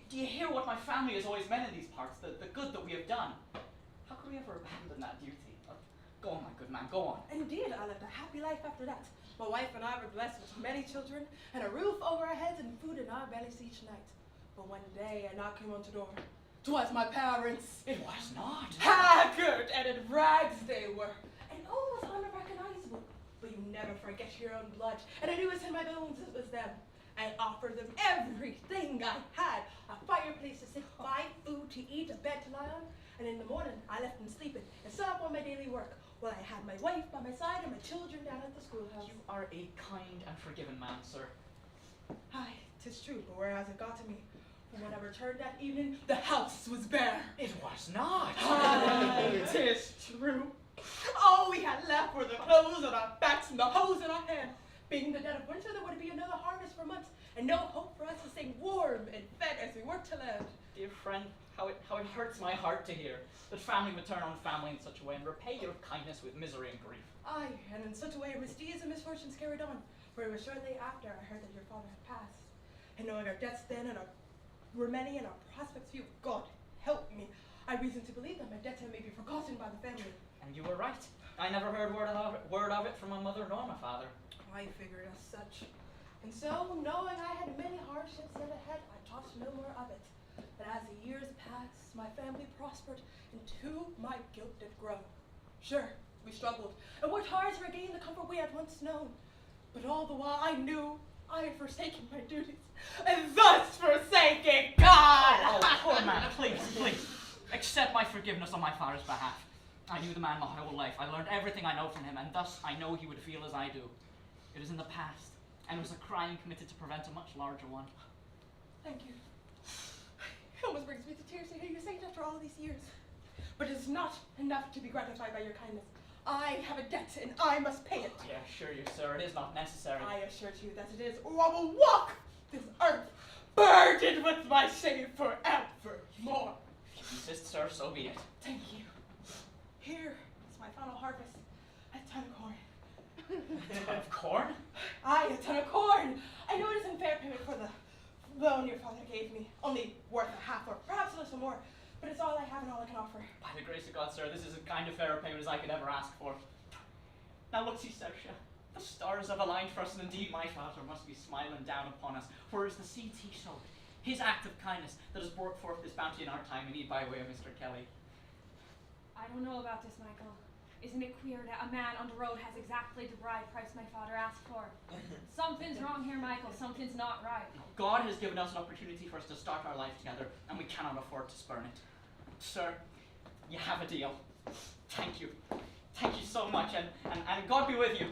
Do you hear what my family has always meant in these parts, the good that we have done? How could we ever abandon that duty? Go on, my good man, go on. Indeed, I lived a happy life after that. My wife and I were blessed with many children, and a roof over our heads and food in our bellies each night. But one day a knock came on the door. 'Twas my parents. It was not. Haggard and in rags they were, and almost unrecognizable. But you never forget your own blood, and I knew it was in my bones it was them. I offered them everything I had: a fireplace to sit by, food to eat, a bed to lie on, and in the morning I left them sleeping and set up on my daily work, while I had my wife by my side and my children down at the schoolhouse. You are a kind and forgiving man, sir. Aye, 'tis true, but whereas it got to me, when I returned that evening, the house was bare. It was not. Aye, 'tis true. All we had left were the clothes on our backs and the hose in our hands. Being the dead of winter, there would be another harvest for months, and no hope for us to stay warm and fed as we worked to live. Dear friend, how it hurts my heart to hear that family would turn on family in such a way and repay your kindness with misery and grief. Aye, and in such a way misdeeds and misfortunes carried on, for it was shortly after I heard that your father had passed. And knowing our debts then and were many and our prospects few, God help me, I reason to believe that my debts may be forgotten by the family. And you were right. I never heard word of it from my mother nor my father. I figured as such. And so, knowing I had many hardships yet ahead, I thought no more of it. But as the years passed, my family prospered, and too my guilt did grow. Sure, we struggled, and worked hard to regain the comfort we had once known. But all the while I knew I had forsaken my duties, and thus forsaken God! Oh, poor man, please. Accept my forgiveness on my father's behalf. I knew the man my whole life. I learned everything I know from him, and thus I know he would feel as I do. It is in the past, and it was a crime committed to prevent a much larger one. Thank you. It almost brings me to tears to hear you say it after all these years. But it is not enough to be gratified by your kindness. I have a debt, and I must pay it. I assure you, sir, it is not necessary. I assure you that it is, or I will walk this earth burdened with my shame forevermore. If you insist, sir, so be it. Thank you. Here is my final harvest, a ton of corn. A ton of corn? Aye, a ton of corn. I know it isn't fair payment for the loan your father gave me, only worth a half or perhaps a little more, but it's all I have and all I can offer. By the grace of God, sir, this is as kind of fair a payment as I could ever ask for. Now look, see, Saoirse, the stars have aligned for us, and indeed my father must be smiling down upon us, for it is the seeds he sowed, his act of kindness, that has brought forth this bounty in our time, and need by way of Mr. Kelly. I don't know about this, Michael. Isn't it queer that a man on the road has exactly the bride price my father asked for? Something's wrong here, Michael. Something's not right. God has given us an opportunity for us to start our life together, and we cannot afford to spurn it. Sir, you have a deal. Thank you. Thank you so much, and God be with you.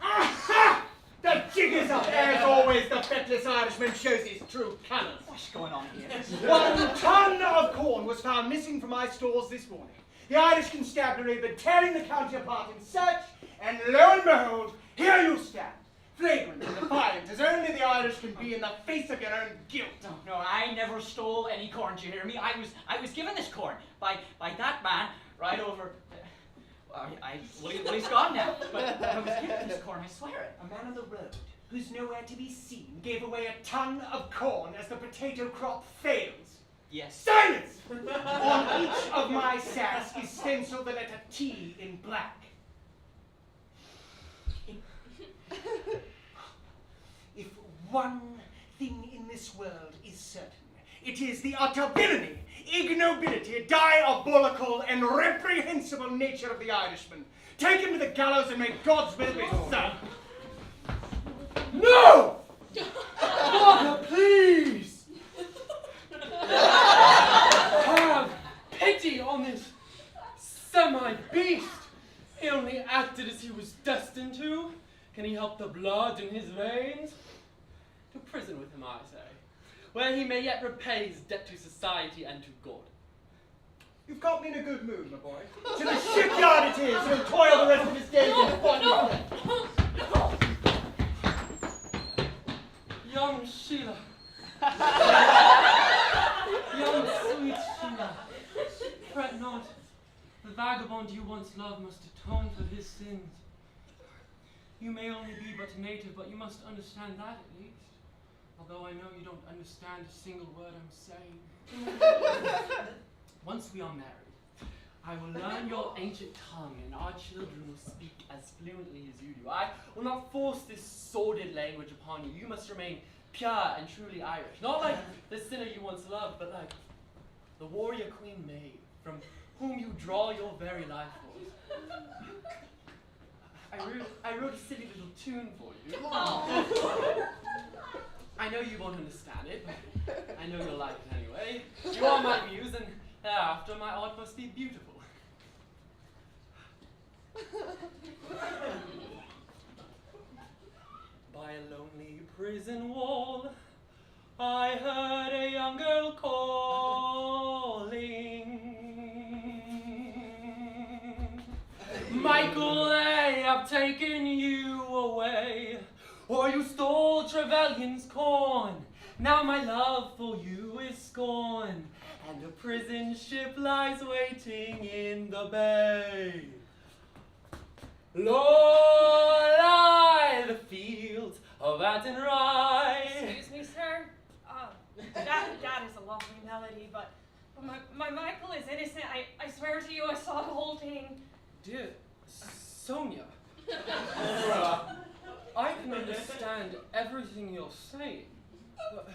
Aha! The jig is up! As always, the feckless Irishman shows his true colours. What's going on here? 1 ton of corn was found missing from my stores this morning. The Irish constabulary have been tearing the county apart in search, and lo and behold, here you stand, flagrant and defiant as only the Irish can be in the face of your own guilt. No, I never stole any corn, do you hear me? I was given this corn by that man right over. Well, he's gone now, but I was given this corn, I swear it. A man on the road who's nowhere to be seen gave away a ton of corn as the potato crop fails. Yes. Silence! On each of my sacks is stenciled the letter T in black. If one thing in this world is certain, it is the utter villainy, ignobility, diabolical, and reprehensible nature of the Irishman. Take him to the gallows and may God's will be done. No! Father, please! Have pity on this semi-beast. He only acted as he was destined to. Can he help the blood in his veins? To prison with him, I say, where he may yet repay his debt to society and to God. You've got me in a good mood, my boy. To the shipyard it is. He'll toil the rest of his days in the fun. Young Sheila. Young sweet Sheila. Fret not. The vagabond you once loved must atone for his sins. You may only be but a native, but you must understand that at least. Although I know you don't understand a single word I'm saying. Once we are married, I will learn your ancient tongue, and our children will speak as fluently as you do. I will not force this sordid language upon you. You must remain pure and truly Irish. Not like the sinner you once loved, but like the warrior Queen Maeve, from whom you draw your very life force. I wrote a silly little tune for you. I know you won't understand it, but I know you'll like it anyway. You are my muse, and thereafter my art must be beautiful. By a lonely prison wall, I heard a young girl calling. Michael, they have taken you away, or you stole Trevelyan's corn. Now my love for you is scorn, and a prison ship lies waiting in the bay. Lord, lie the fields of Athenry. Excuse me, sir. That is a lovely melody, but my Michael is innocent. I swear to you, I saw the whole thing. Dear Sonia, I can understand everything you're saying. But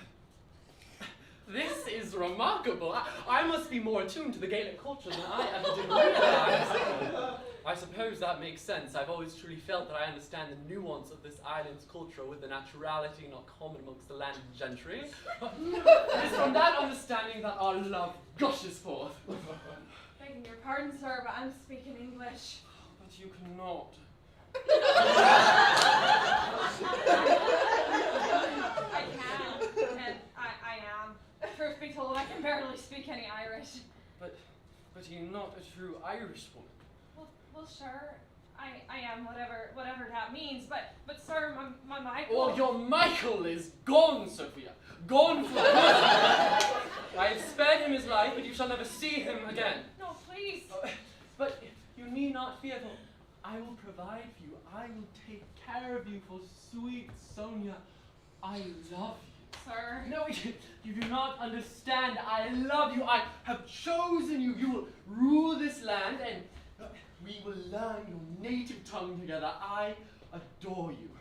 this is remarkable. I must be more attuned to the Gaelic culture than I ever did realize. I suppose that makes sense. I've always truly felt that I understand the nuance of this island's culture with the naturality not common amongst the landed gentry. It is from that understanding that our love gushes forth. Begging your pardon, sir, but I'm speaking English. But you cannot. I can, and I am. Truth be told, I can barely speak any Irish. But you're not a true Irish woman. Well, sure, I am, whatever that means, but sir, my Michael... Oh, your Michael is gone, Sophia. Gone for good. I have spared him his life, but you shall never see him again. No, please. But you need not fear, for I will provide for you. I will take care of you, for sweet Sonia, I love you. Sir. No, you do not understand. I love you. I have chosen you. You will rule this land, and we will learn your native tongue together. I adore you.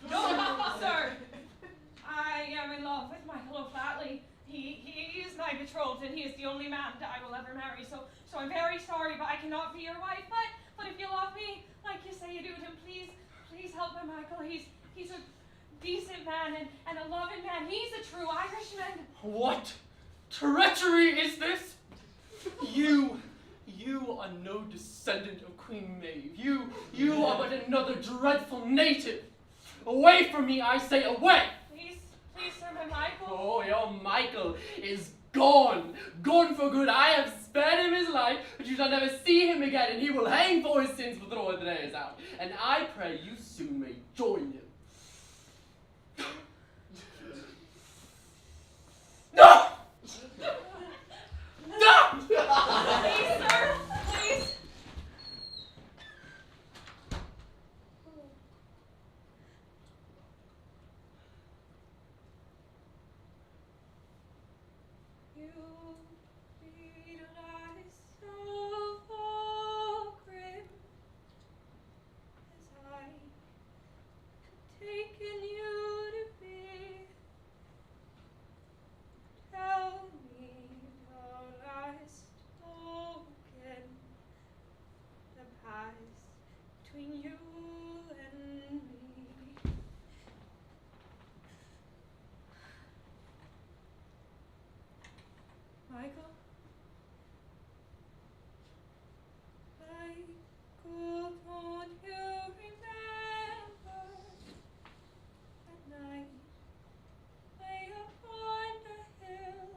No, sir. I am in love with Michael O'Flatley. He is my betrothed, and he is the only man that I will ever marry. So I'm very sorry, but I cannot be your wife. But if you love me, like you say you do, then please help him, Michael. He's a decent man and a loving man. He's a true Irishman. What treachery is this? You are no descendant of Queen Maeve. You are but another dreadful native. Away from me, I say, away! Please, sir, my Michael. Oh, your Michael is gone. Gone for good. I have spared him his life, but you shall never see him again, and he will hang for his sins for throwing the days out. And I pray you soon may join him. No! No! Please, sir, please. You read lies so grim as I have taken you to be. Tell me the last token that passed between you and me. Michael? Michael, don't you remember that night way upon the hill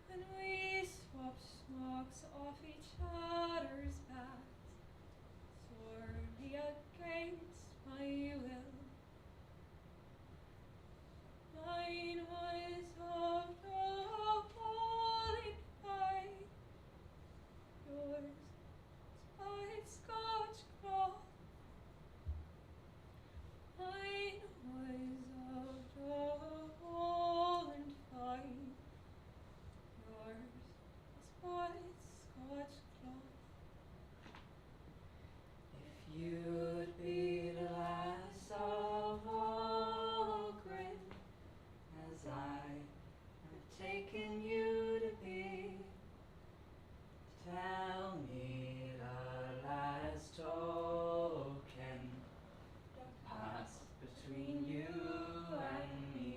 when we swapped smocks off each other's backs, sorely against my will? Mine was of the holy fight, yours spotted Scotch cloth. Mine was of the Holland fight, yours spotted Scotch cloth. If you'd be the lass of all grim as I have taken you to be, tell me the last token that passed between you and me.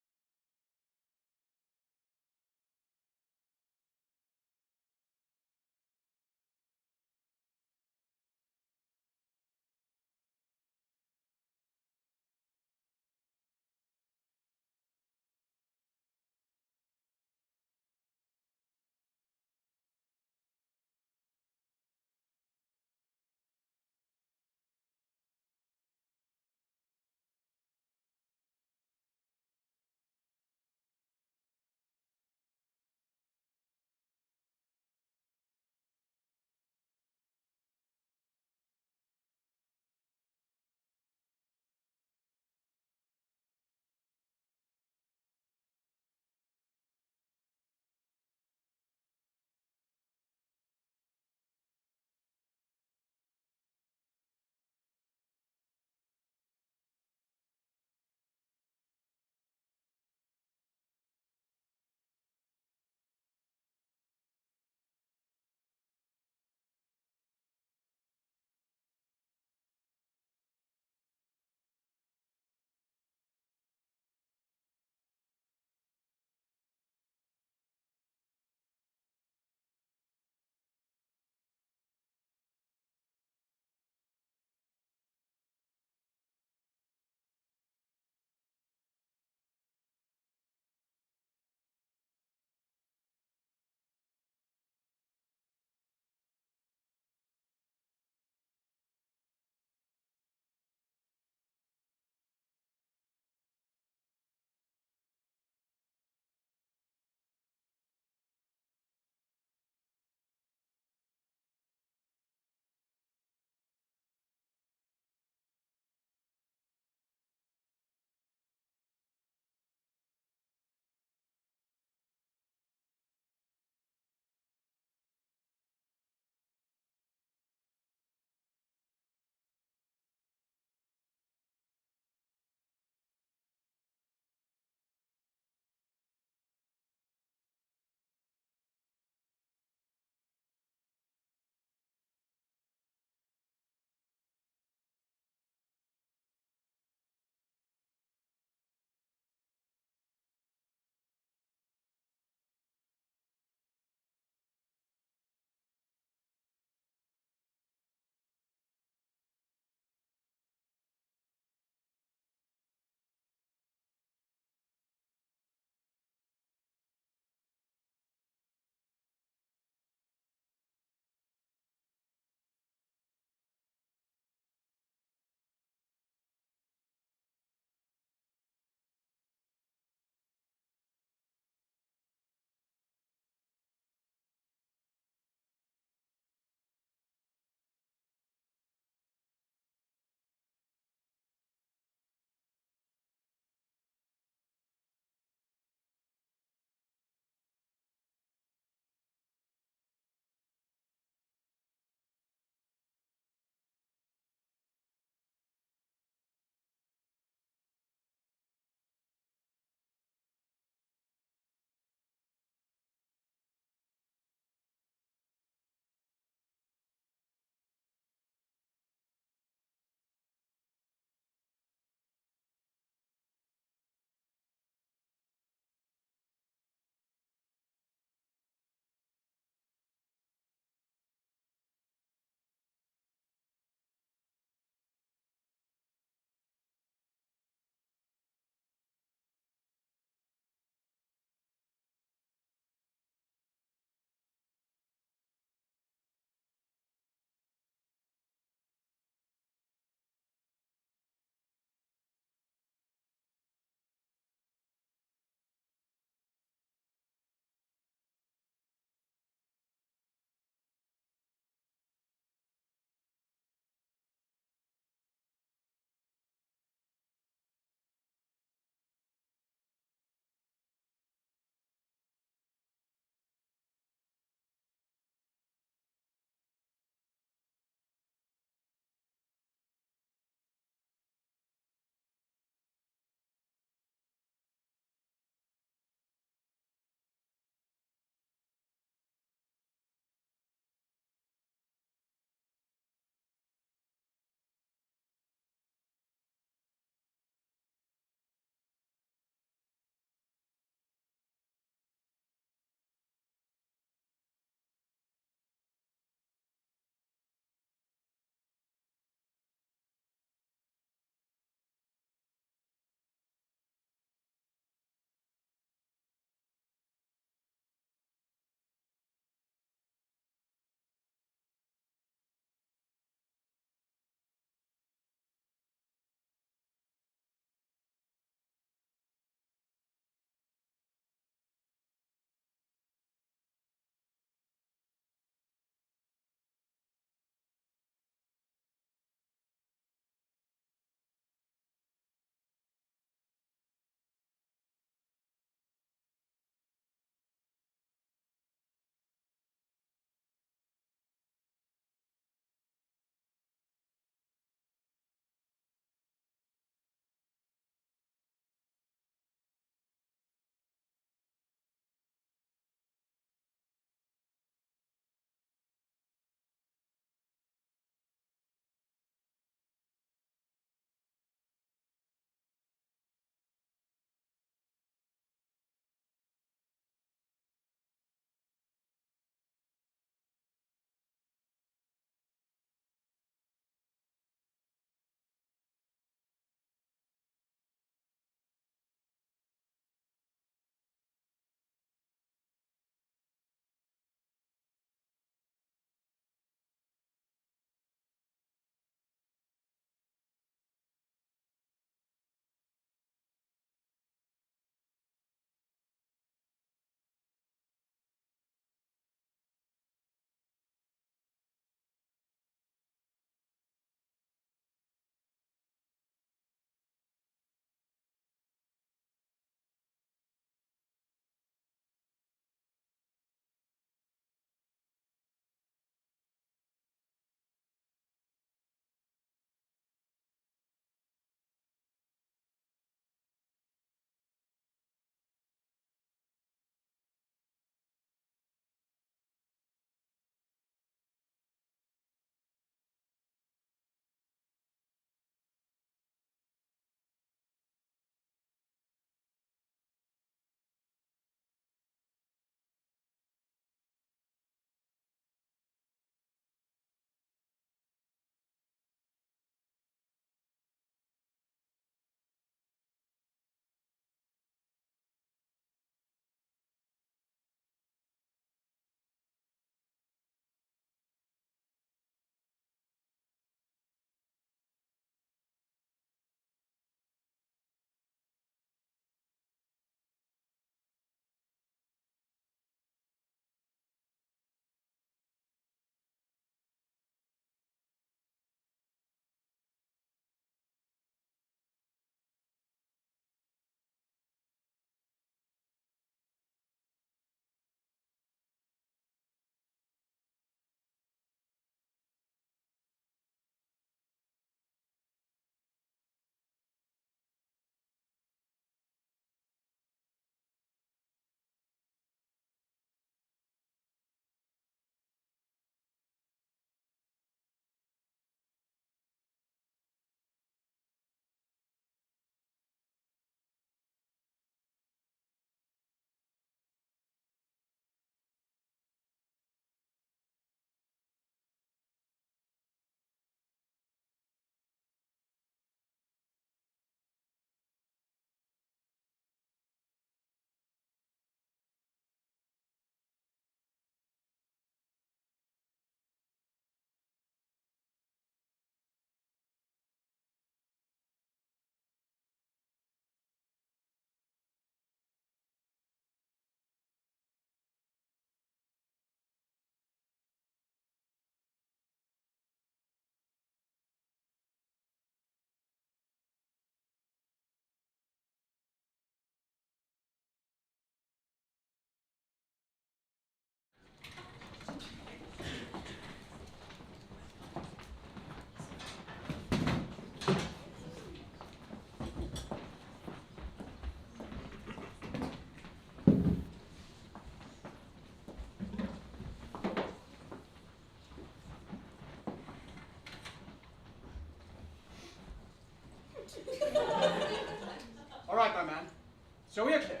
So we're clear.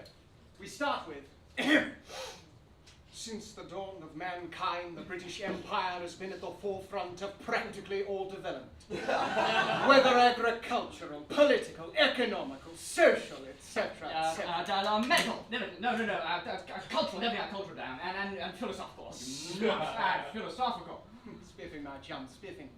We start with, since the dawn of mankind, the British Empire has been at the forefront of practically all development. Whether agricultural, political, economical, social, etc., etc. Medical. No. Cultural. Definitely cultural down. And philosophical. Philosophical. Spiffing, my chum, spiffing.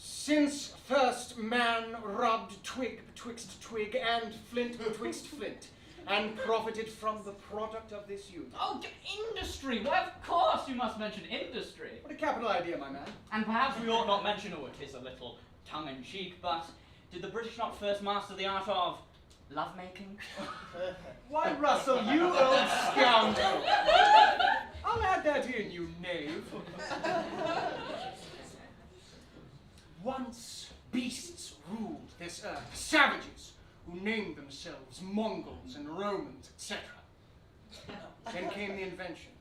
Since first man rubbed twig betwixt twig and flint betwixt flint, and profited from the product of this union. Oh, industry! Why, of course you must mention industry. What a capital idea, my man. And perhaps we ought not mention, oh, it is a little tongue-in-cheek, but did the British not first master the art of lovemaking? Why, Russell, you old scoundrel! I'll add that in, you knave. Once beasts ruled this earth, savages who named themselves Mongols and Romans, etc. Then came the invention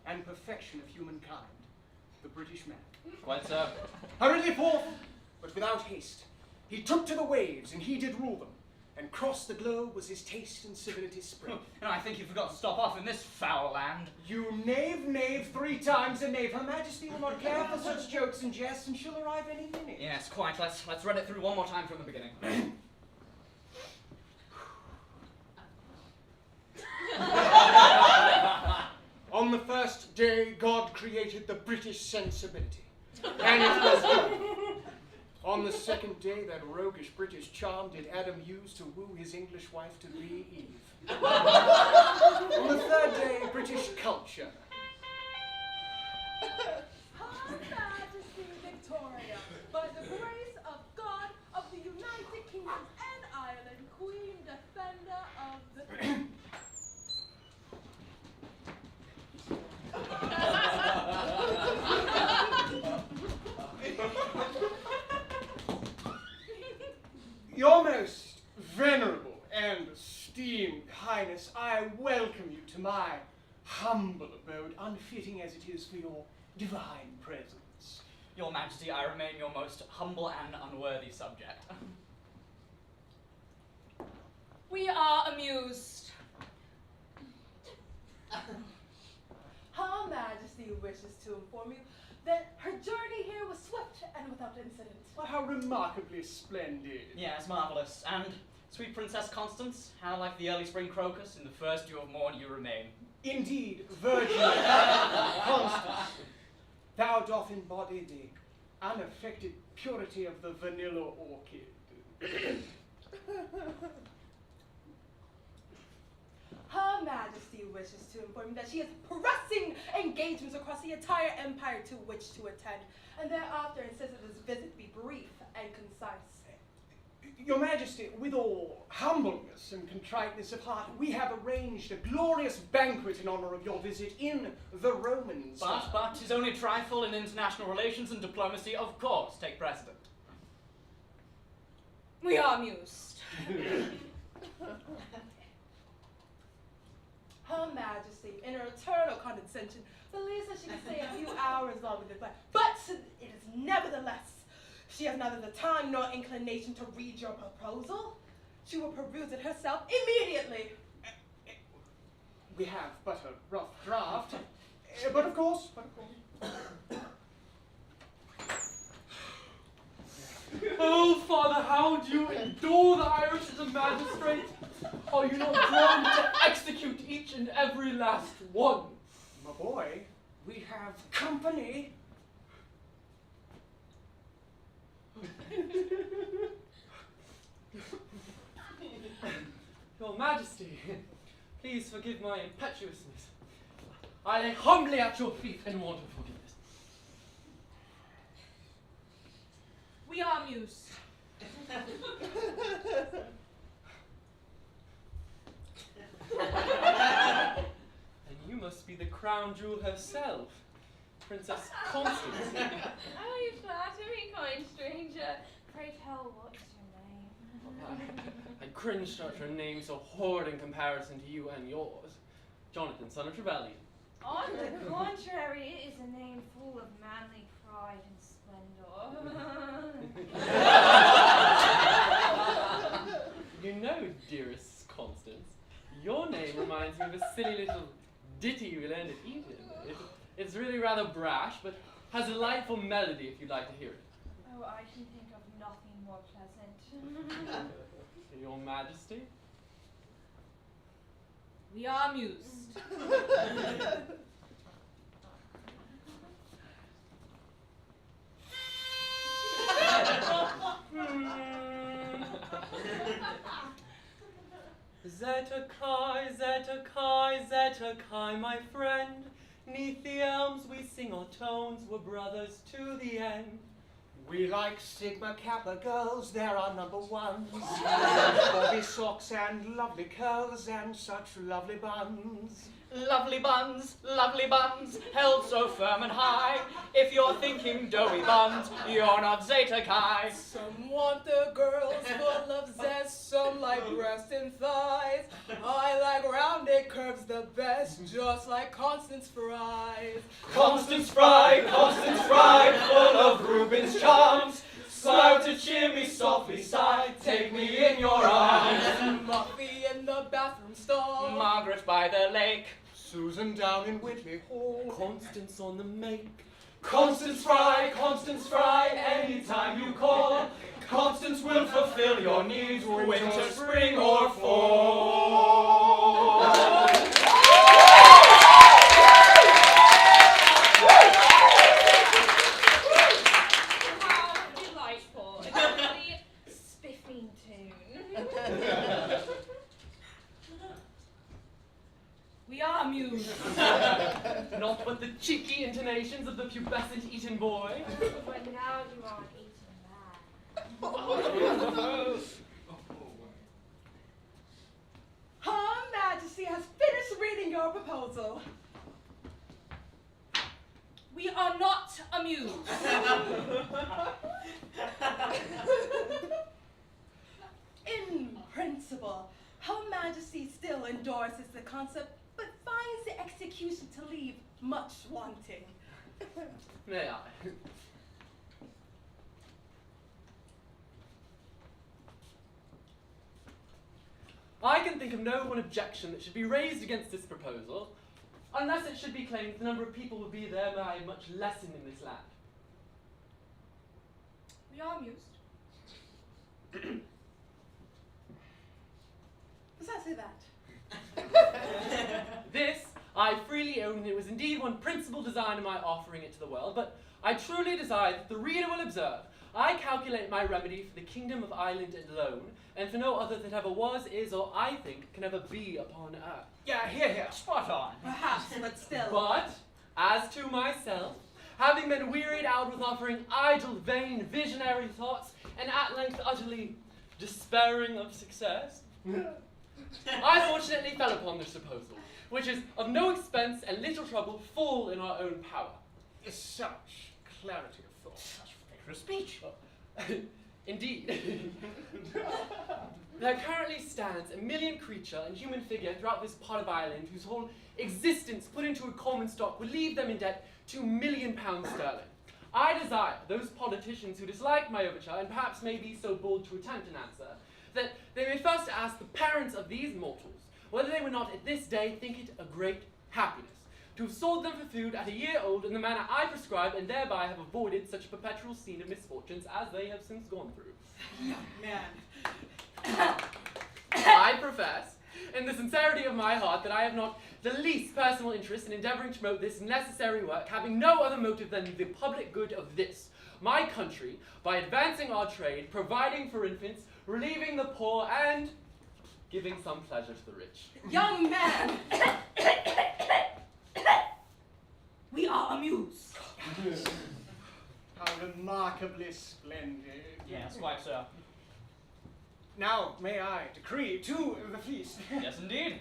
and perfection of humankind, the British man. Quite so. Hurriedly forth, but without haste, he took to the waves, and he did rule them, and cross the globe was his taste and civility spread. And I think you forgot to stop off in this foul land. You knave 3 times a knave. Her Majesty will not care for such jokes and jests, and she'll arrive any minute. Yes, quite. Let's run it through one more time from the beginning. On the first day, God created the British sensibility, and it was good. On the second day, that roguish British charm did Adam use to woo his English wife to be Eve. On the third day, British culture. Her Majesty Victoria, by the grace of God of the United Kingdom and Ireland, Queen Defender of the... Your most venerable and esteemed Highness, I welcome you to my humble abode, unfitting as it is for your divine presence. Your Majesty, I remain your most humble and unworthy subject. We are amused. Her Majesty wishes to inform you that her journey here was swift and without incident. Well, how remarkably splendid. Yes, marvelous. And sweet Princess Constance, how like the early spring crocus, in the first dew of morn you remain. Indeed, Virgin Constance, thou doth embody the unaffected purity of the vanilla orchid. Her Majesty wishes to inform you that she has pressing engagements across the entire empire to which to attend, and thereafter insists that this visit be brief and concise. Your Majesty, with all humbleness and contriteness of heart, we have arranged a glorious banquet in honor of your visit in the Romans. But 'tis only a trifle in international relations, and diplomacy, of course, take precedent. We are amused. Her Majesty, in her eternal condescension, believes that she can stay a few hours longer than planned, but it is nevertheless, she has neither the time nor inclination to read your proposal. She will peruse it herself immediately. We have but a rough draft, but of course. Oh, Father, how do you endure the Irish as a magistrate? Are you not drawn to execute each and every last one? My boy, we have company. Your Majesty, please forgive my impetuousness. I lay humbly at your feet in want of forgiveness. We are amused. And you must be the crown jewel herself, Princess Constance. Oh, you flatter me, kind stranger. Pray tell, what's your name? I cringe at your name so horrid in comparison to you and yours. Jonathan, son of Trevelyan. On the contrary, it is a name full of manly pride and splendor. You Hello, dearest Constance. Your name reminds me of a silly little ditty we learned at Eton. It's really rather brash, but has a delightful melody if you'd like to hear it. Oh, I can think of nothing more pleasant. Your Majesty? We are amused. Zedekiah, Zedekiah, Zedekiah, my friend. 'Neath the elms we sing our tones, we're brothers to the end. We like Sigma Kappa girls, they're our number ones. Bobby socks and lovely curls and such lovely buns. Lovely buns, held so firm and high. If you're thinking doughy buns, you're not Zeta Chi. Some want the girls full of zest, some like breasts and thighs. I like rounded curves the best, just like Constance Fries. Constance Fry, full of Reuben's charms. Smile to cheer me softly, sigh, take me in your arms. Muffy in the bathroom stall. Margaret by the lake. Susan down in Whitley Hall. Constance on the make. Constance Fry, anytime you call. Constance will fulfill your needs, winter, spring, or fall. How delightful. It's a really spiffing tune. We are amused. Not but the cheeky intonations of the pubescent Eton boy. But now you are eating that. Her Majesty has finished reading your proposal. We are not amused. In principle, Her Majesty still endorses the concept, but finds the execution to leave much wanting. May I? I can think of no one objection that should be raised against this proposal, unless it should be claimed the number of people will be thereby much lessened in this land. We are amused. Precisely that. This I freely own, and it was indeed one principal design of my offering it to the world, but I truly desire that the reader will observe I calculate my remedy for the kingdom of Ireland alone, and for no other that ever was, is, or I think can ever be upon earth. Yeah, here, spot on. Perhaps, but still. But, as to myself, having been wearied out with offering idle, vain, visionary thoughts, and at length utterly despairing of success, I fortunately fell upon this proposal, which is of no expense and little trouble, full in our own power. Such clarity of thought, such figure of speech. Indeed. There currently stands a million creature and human figure throughout this part of Ireland whose whole existence put into a common stock would leave them in debt £2 million sterling. I desire those politicians who dislike my overture and perhaps may be so bold to attempt an answer, that they may first ask the parents of these mortals whether they would not at this day think it a great happiness to have sold them for food at a year old in the manner I prescribe, and thereby have avoided such a perpetual scene of misfortunes as they have since gone through. Man. I profess, in the sincerity of my heart, that I have not the least personal interest in endeavoring to promote this necessary work, having no other motive than the public good of this, my country, by advancing our trade, providing for infants, relieving the poor, and giving some pleasure to the rich. Young man! We are amused. How remarkably splendid. Yes, quite so. Now may I decree to the feast. Yes, indeed.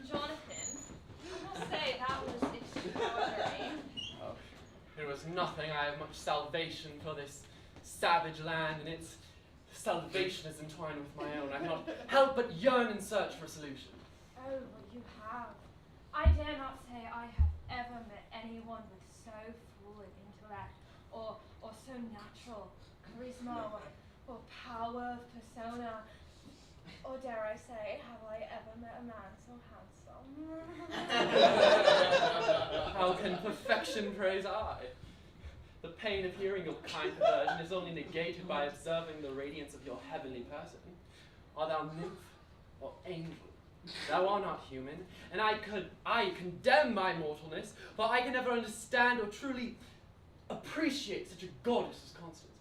Jonathan, I must say that was extraordinary. It was nothing. I have much salvation for this savage land, and its salvation is entwined with my own. I cannot help but yearn in search for a solution. Oh, well, you have. I dare not say I have ever met anyone with so full an intellect, or so natural. Charisma or power of persona. Or dare I say, have I ever met a man so handsome? How can perfection praise I? The pain of hearing your kind version is only negated by observing the radiance of your heavenly person. Art thou nymph or angel? Thou art not human, and I condemn my mortalness, for I can never understand or truly appreciate such a goddess as Constance.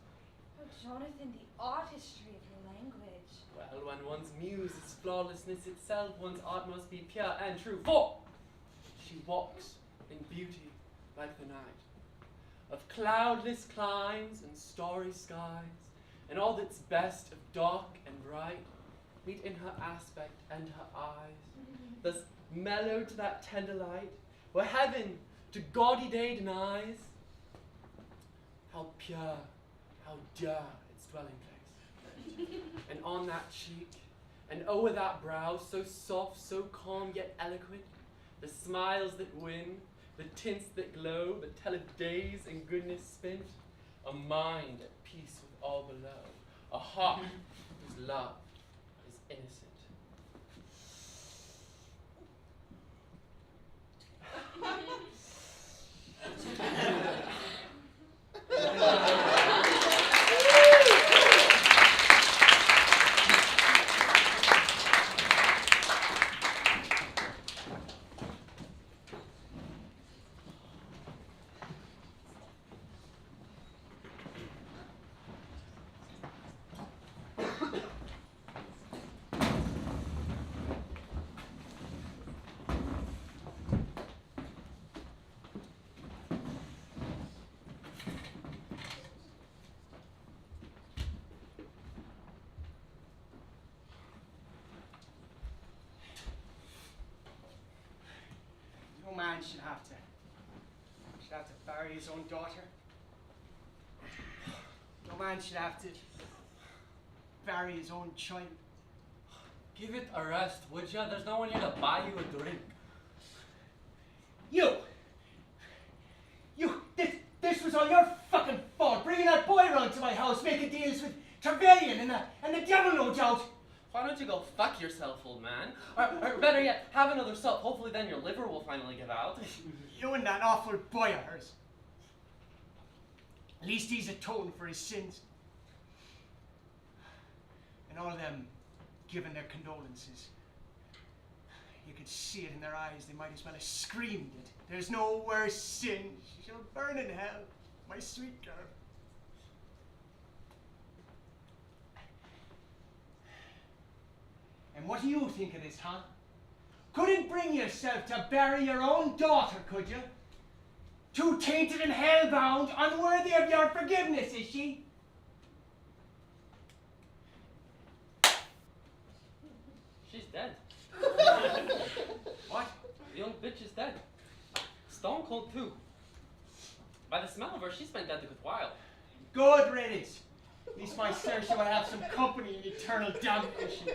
Oh, Jonathan, the artistry of your language. Well, when one's muse is flawlessness itself, one's art must be pure and true, for she walks in beauty like the night, of cloudless climes and starry skies, and all that's best of dark and bright meet in her aspect and her eyes, thus mellow to that tender light, where heaven to gaudy day denies. How pure, how dear its dwelling place. And on that cheek, and o'er that brow, so soft, so calm, yet eloquent, the smiles that win, the tints that glow, that tell of days and goodness spent, a mind at peace with all below, a heart whose love is innocent. No man should have to bury his own daughter. No man should have to bury his own child. Give it a rest, would ya? There's no one here to buy you a drink. This was all your fucking fault, bringing that boy around to my house, making deals with Trevelyan and the devil, no doubt. Why don't you go fuck yourself, old man? Or better yet, have another sup. Hopefully then your liver will finally give out. You and that awful boy of hers. At least he's atoned for his sins. And all of them giving their condolences. You could see it in their eyes. They might as well have screamed it. There's no worse sin. She shall burn in hell, my sweet girl. And what do you think of this, huh? Couldn't bring yourself to bury your own daughter, could you? Too tainted and hell-bound, unworthy of your forgiveness, is she? She's dead. What? The young bitch is dead. Stone cold too. By the smell of her, she's been dead a good while. Good riddance. At least my Saoirse will have some company in eternal damnation.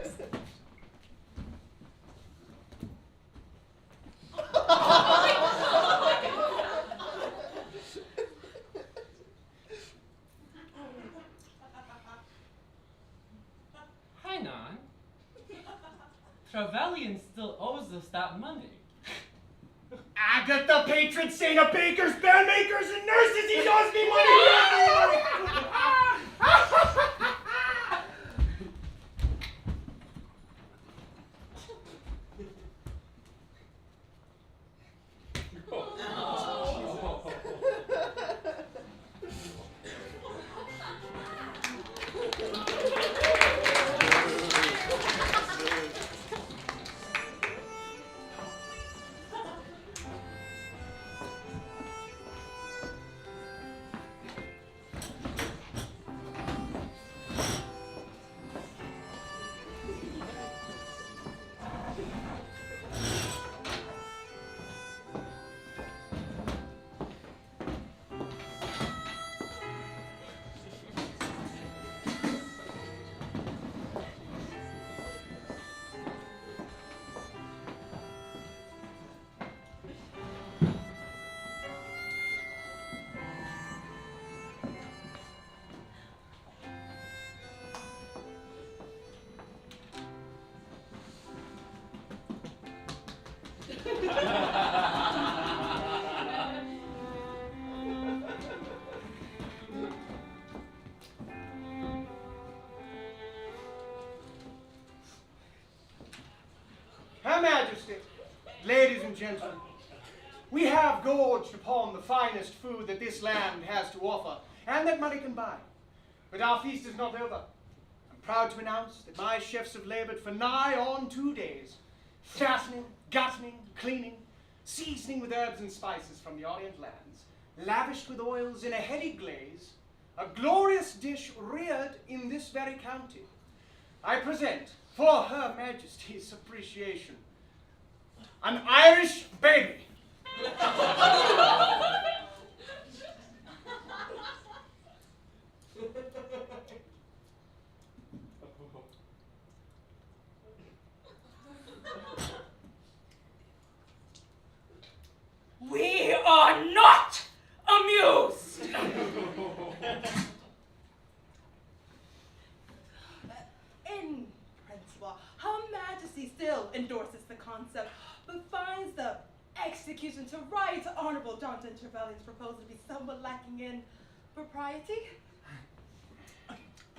Hi, Nan. Trevelyan still owes us that money. Agatha, patron saint of bakers, bell makers, and nurses, he owes me money! Her Majesty, ladies and gentlemen, we have gorged upon the finest food that this land has to offer, and that money can buy. But our feast is not over. I'm proud to announce that my chefs have labored for nigh on 2 days, fastening, gutting, cleaning, seasoning with herbs and spices from the Orient lands, lavished with oils in a heady glaze, a glorious dish reared in this very county. I present, for Her Majesty's appreciation, an Irish baby. We are not amused! In principle, Her Majesty still endorses the concept, but finds the execution to Right Honorable Johnson Trevelyan's proposal to be somewhat lacking in propriety.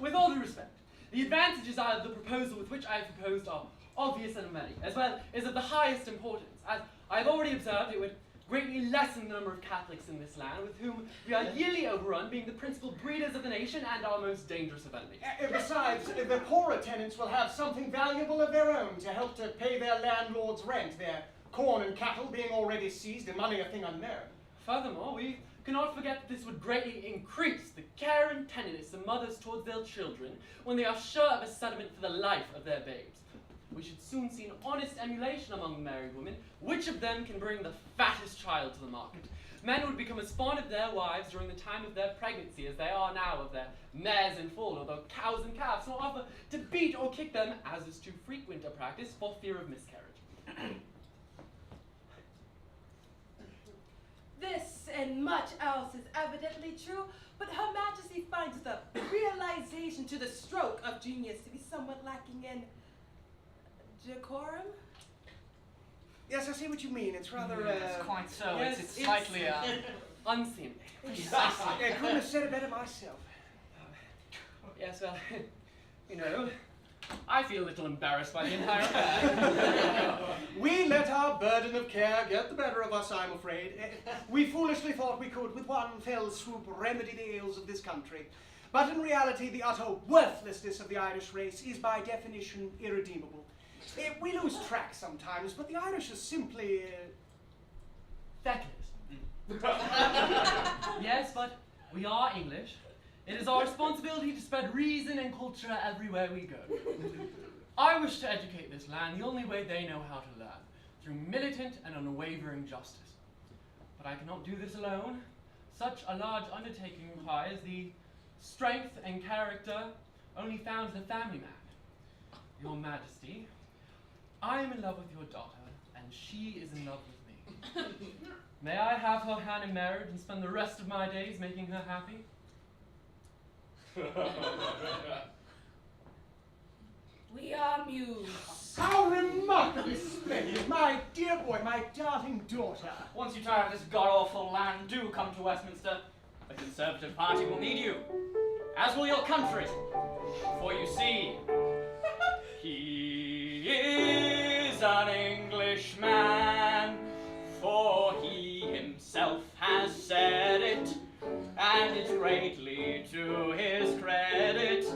With all due respect, the advantages of the proposal with which I have proposed are obvious and many, as well as of the highest importance. As I have already observed, it would greatly lessen the number of Catholics in this land, with whom we are yearly overrun, being the principal breeders of the nation and our most dangerous of enemies. Besides, the poorer tenants will have something valuable of their own to help to pay their landlord's rent, their corn and cattle being already seized and money a thing unknown. Furthermore, we cannot forget that this would greatly increase the care and tenderness of mothers towards their children when they are sure of a settlement for the life of their babes. We should soon see an honest emulation among the married women, which of them can bring the fattest child to the market. Men would become as fond of their wives during the time of their pregnancy as they are now of their mares in foal, or their cows and calves, nor offer to beat or kick them, as is too frequent a practice, for fear of miscarriage. This and much else is evidently true, but Her Majesty finds the realization to the stroke of genius to be somewhat lacking in decorum. Yes, I see what you mean. It's rather, It's quite so. Yes, it's slightly, unseemly. I couldn't have said it better myself. Yes, well, you know, I feel a little embarrassed by the entire affair. We let our burden of care get the better of us, I'm afraid. We foolishly thought we could, with one fell swoop, remedy the ills of this country. But in reality, the utter worthlessness of the Irish race is by definition irredeemable. We lose track sometimes, but the Irish are simply... feckless. Yes, but we are English. It is our responsibility to spread reason and culture everywhere we go. I wish to educate this land the only way they know how to learn, through militant and unwavering justice. But I cannot do this alone. Such a large undertaking requires the strength and character only found in the family man. Your Majesty, I am in love with your daughter, and she is in love with me. May I have her hand in marriage and spend the rest of my days making her happy? We are amused. How remarkably splendid! My dear boy, my darling daughter. Once you tire of this god-awful land, do come to Westminster. The Conservative Party will need you, as will your country. For you see, he is an Englishman, for he himself has said it, and it's greatly to his credit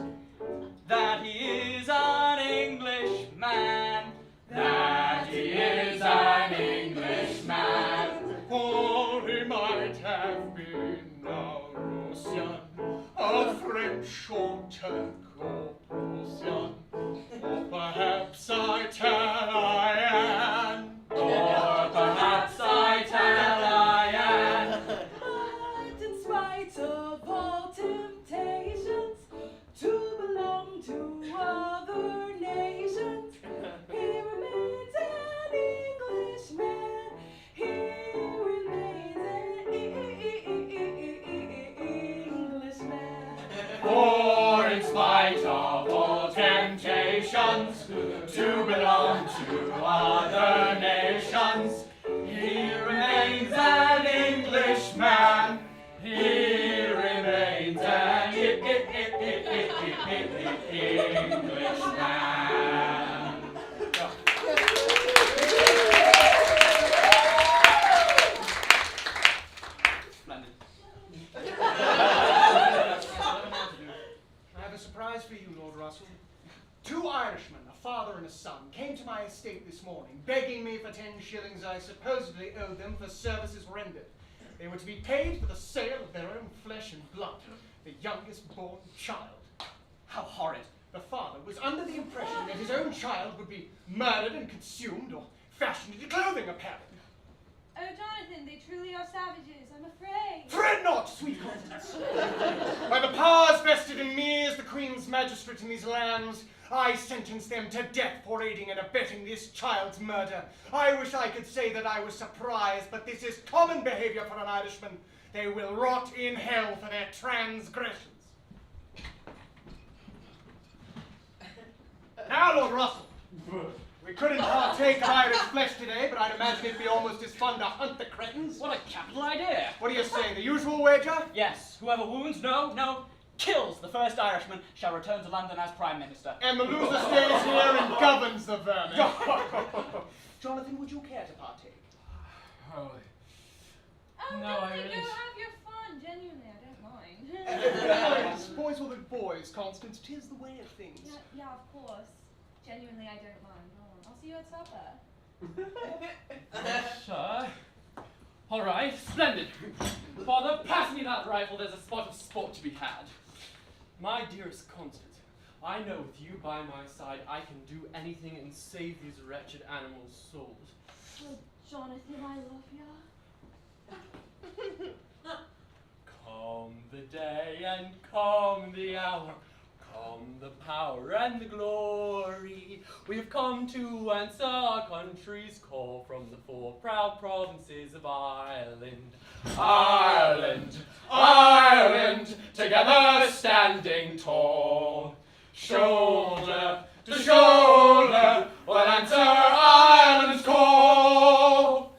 that he is an Englishman, that he is an Englishman. Or he might have been a Russian, a French or Turk or Prussian, or perhaps Italian, Or perhaps Italian. But in spite of all temptations to belong to other nations, he remains an Englishman. He remains an Englishman. For in spite of all temptations to belong to other nations, he remains an Englishman. He remains an Englishman. son came to my estate this morning, begging me for 10 shillings I supposedly owed them for services rendered. They were to be paid for the sale of their own flesh and blood, the youngest born child. How horrid. The father was under the impression that his own child would be murdered and consumed or fashioned into clothing apparel. Oh, Jonathan, they truly are savages. I'm afraid. Fret not, sweet Constance. By the powers vested in me as the Queen's magistrate in these lands, I sentence them to death for aiding and abetting this child's murder. I wish I could say that I was surprised, but this is common behavior for an Irishman. They will rot in hell for their transgressions. Now, Lord Russell, we couldn't partake of Irish flesh today, but I'd imagine it'd be almost as fun to hunt the cretins. What a capital idea! What do you say, the usual wager? Yes, whoever wounds, no, kills the first Irishman shall return to London as Prime Minister. And the loser stays here and governs the vermin. Jonathan, would you care to partake? Oh, Oh, No, darling, I go really- have your fun. Genuinely, I don't mind. Boys will be boys, Constance. 'Tis the way of things. Yeah, of course. Genuinely, I don't mind. Oh, I'll see you at supper. sure. All right, splendid. Father, pass me that rifle. There's a spot of sport to be had. My dearest Constance, I know with you by my side, I can do anything and save these wretched animals' souls. Oh, Jonathan, I love ya. Come the day and come the hour, come the power and the glory. We've come to answer our country's call from the 4 proud provinces of Ireland. Ireland, Ireland, together standing tall. Shoulder to shoulder, we'll answer Ireland's call.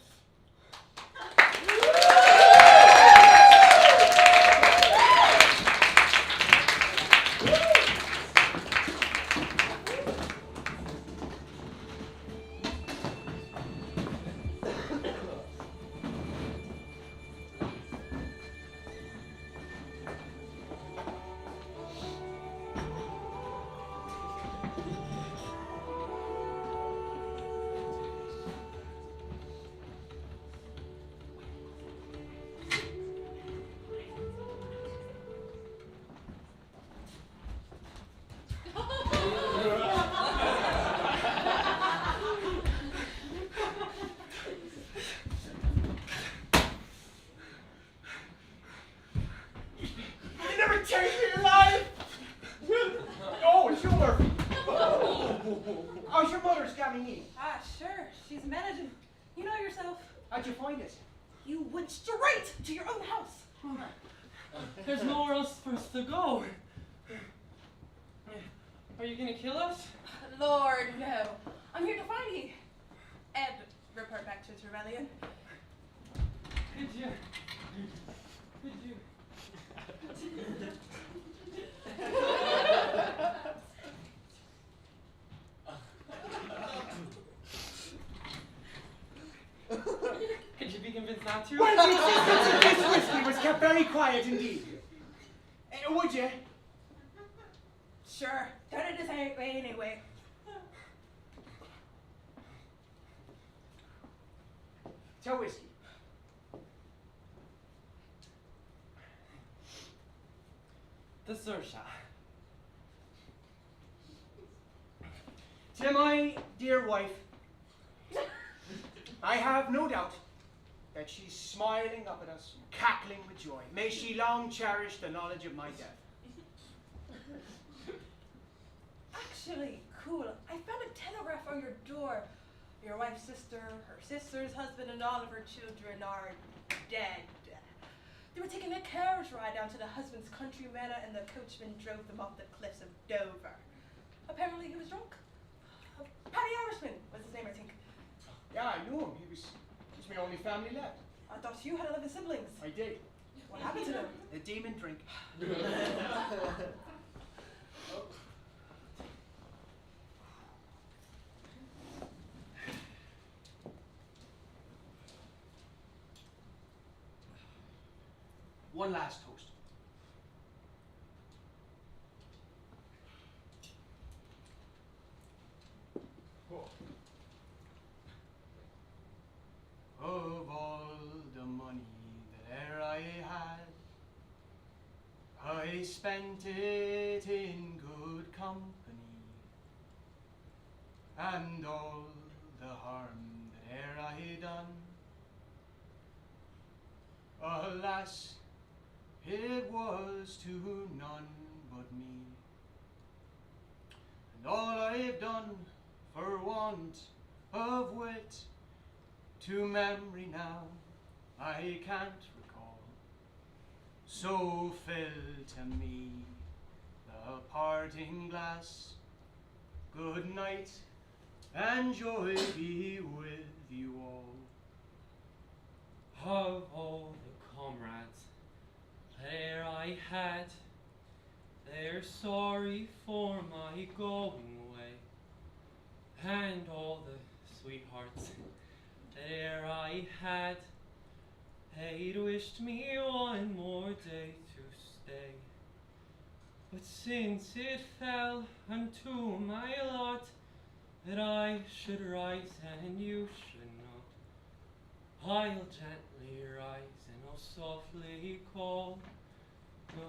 You never take me alive! Oh, it's you, Murphy. How's your mother, Scammy? Ah, sure. She's managing. You know yourself. How'd you find it? You went straight to your own house. There's nowhere else for us to go. Are you gonna kill us? Lord, no. I'm here to find you. And report back to Trevelyan. Did you? Did you? Could you be convinced not to? Well, the existence of this whiskey was kept very quiet indeed. Would you? Sure. Done it this way anyway. It's a whiskey. The Sersha. To my dear wife, I have no doubt that she's smiling up at us, cackling with joy. May she long cherish the knowledge of my death. Actually, cool. I found a telegraph on your door. Your wife's sister, her sister's husband, and all of her children are dead. They were taking a carriage ride down to the husband's country manor, and the coachman drove them off the cliffs of Dover. Apparently, he was drunk. Paddy Irishman was his name, I think. Yeah, I knew him. He was my only family left. I thought you had 11 siblings. I did. What happened to them? The demon drink. One last toast. spent it in good company, and all the harm that e'er I done, alas, it was to none but me. And all I've done for want of wit, to memory now I can't recall. So fill to me the parting glass. Good night, and joy be with you all. Of all the comrades that e'er I had, they're sorry for my going away, and all the sweethearts that e'er I had, they'd wished me one more day to stay. But since it fell unto my lot that I should rise and you should not, I'll gently rise and I'll softly call,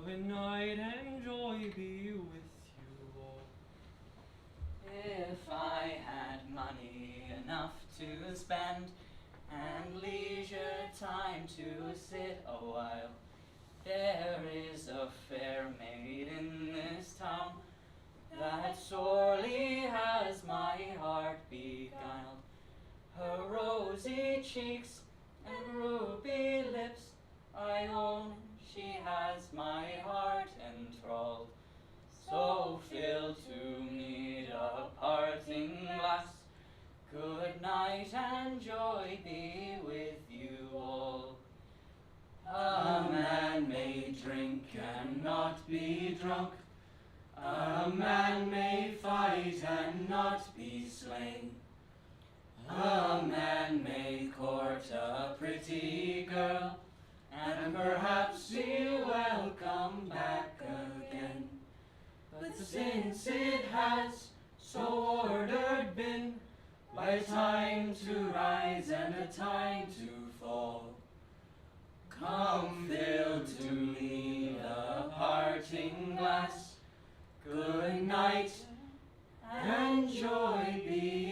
good night and joy be with you all. If I had money enough to spend, and leisure time to sit a while, there is a fair maid in this town that sorely has my heart beguiled. Her rosy cheeks and ruby lips, I own she has my heart enthralled. So fill to me the parting glass, good night and joy be with you all. A man may drink and not be drunk, a man may fight and not be slain, a man may court a pretty girl, and perhaps he will come back again. But since it has so ordered been, by time to rise and a time to fall, come fill to me the parting glass, good night and joy be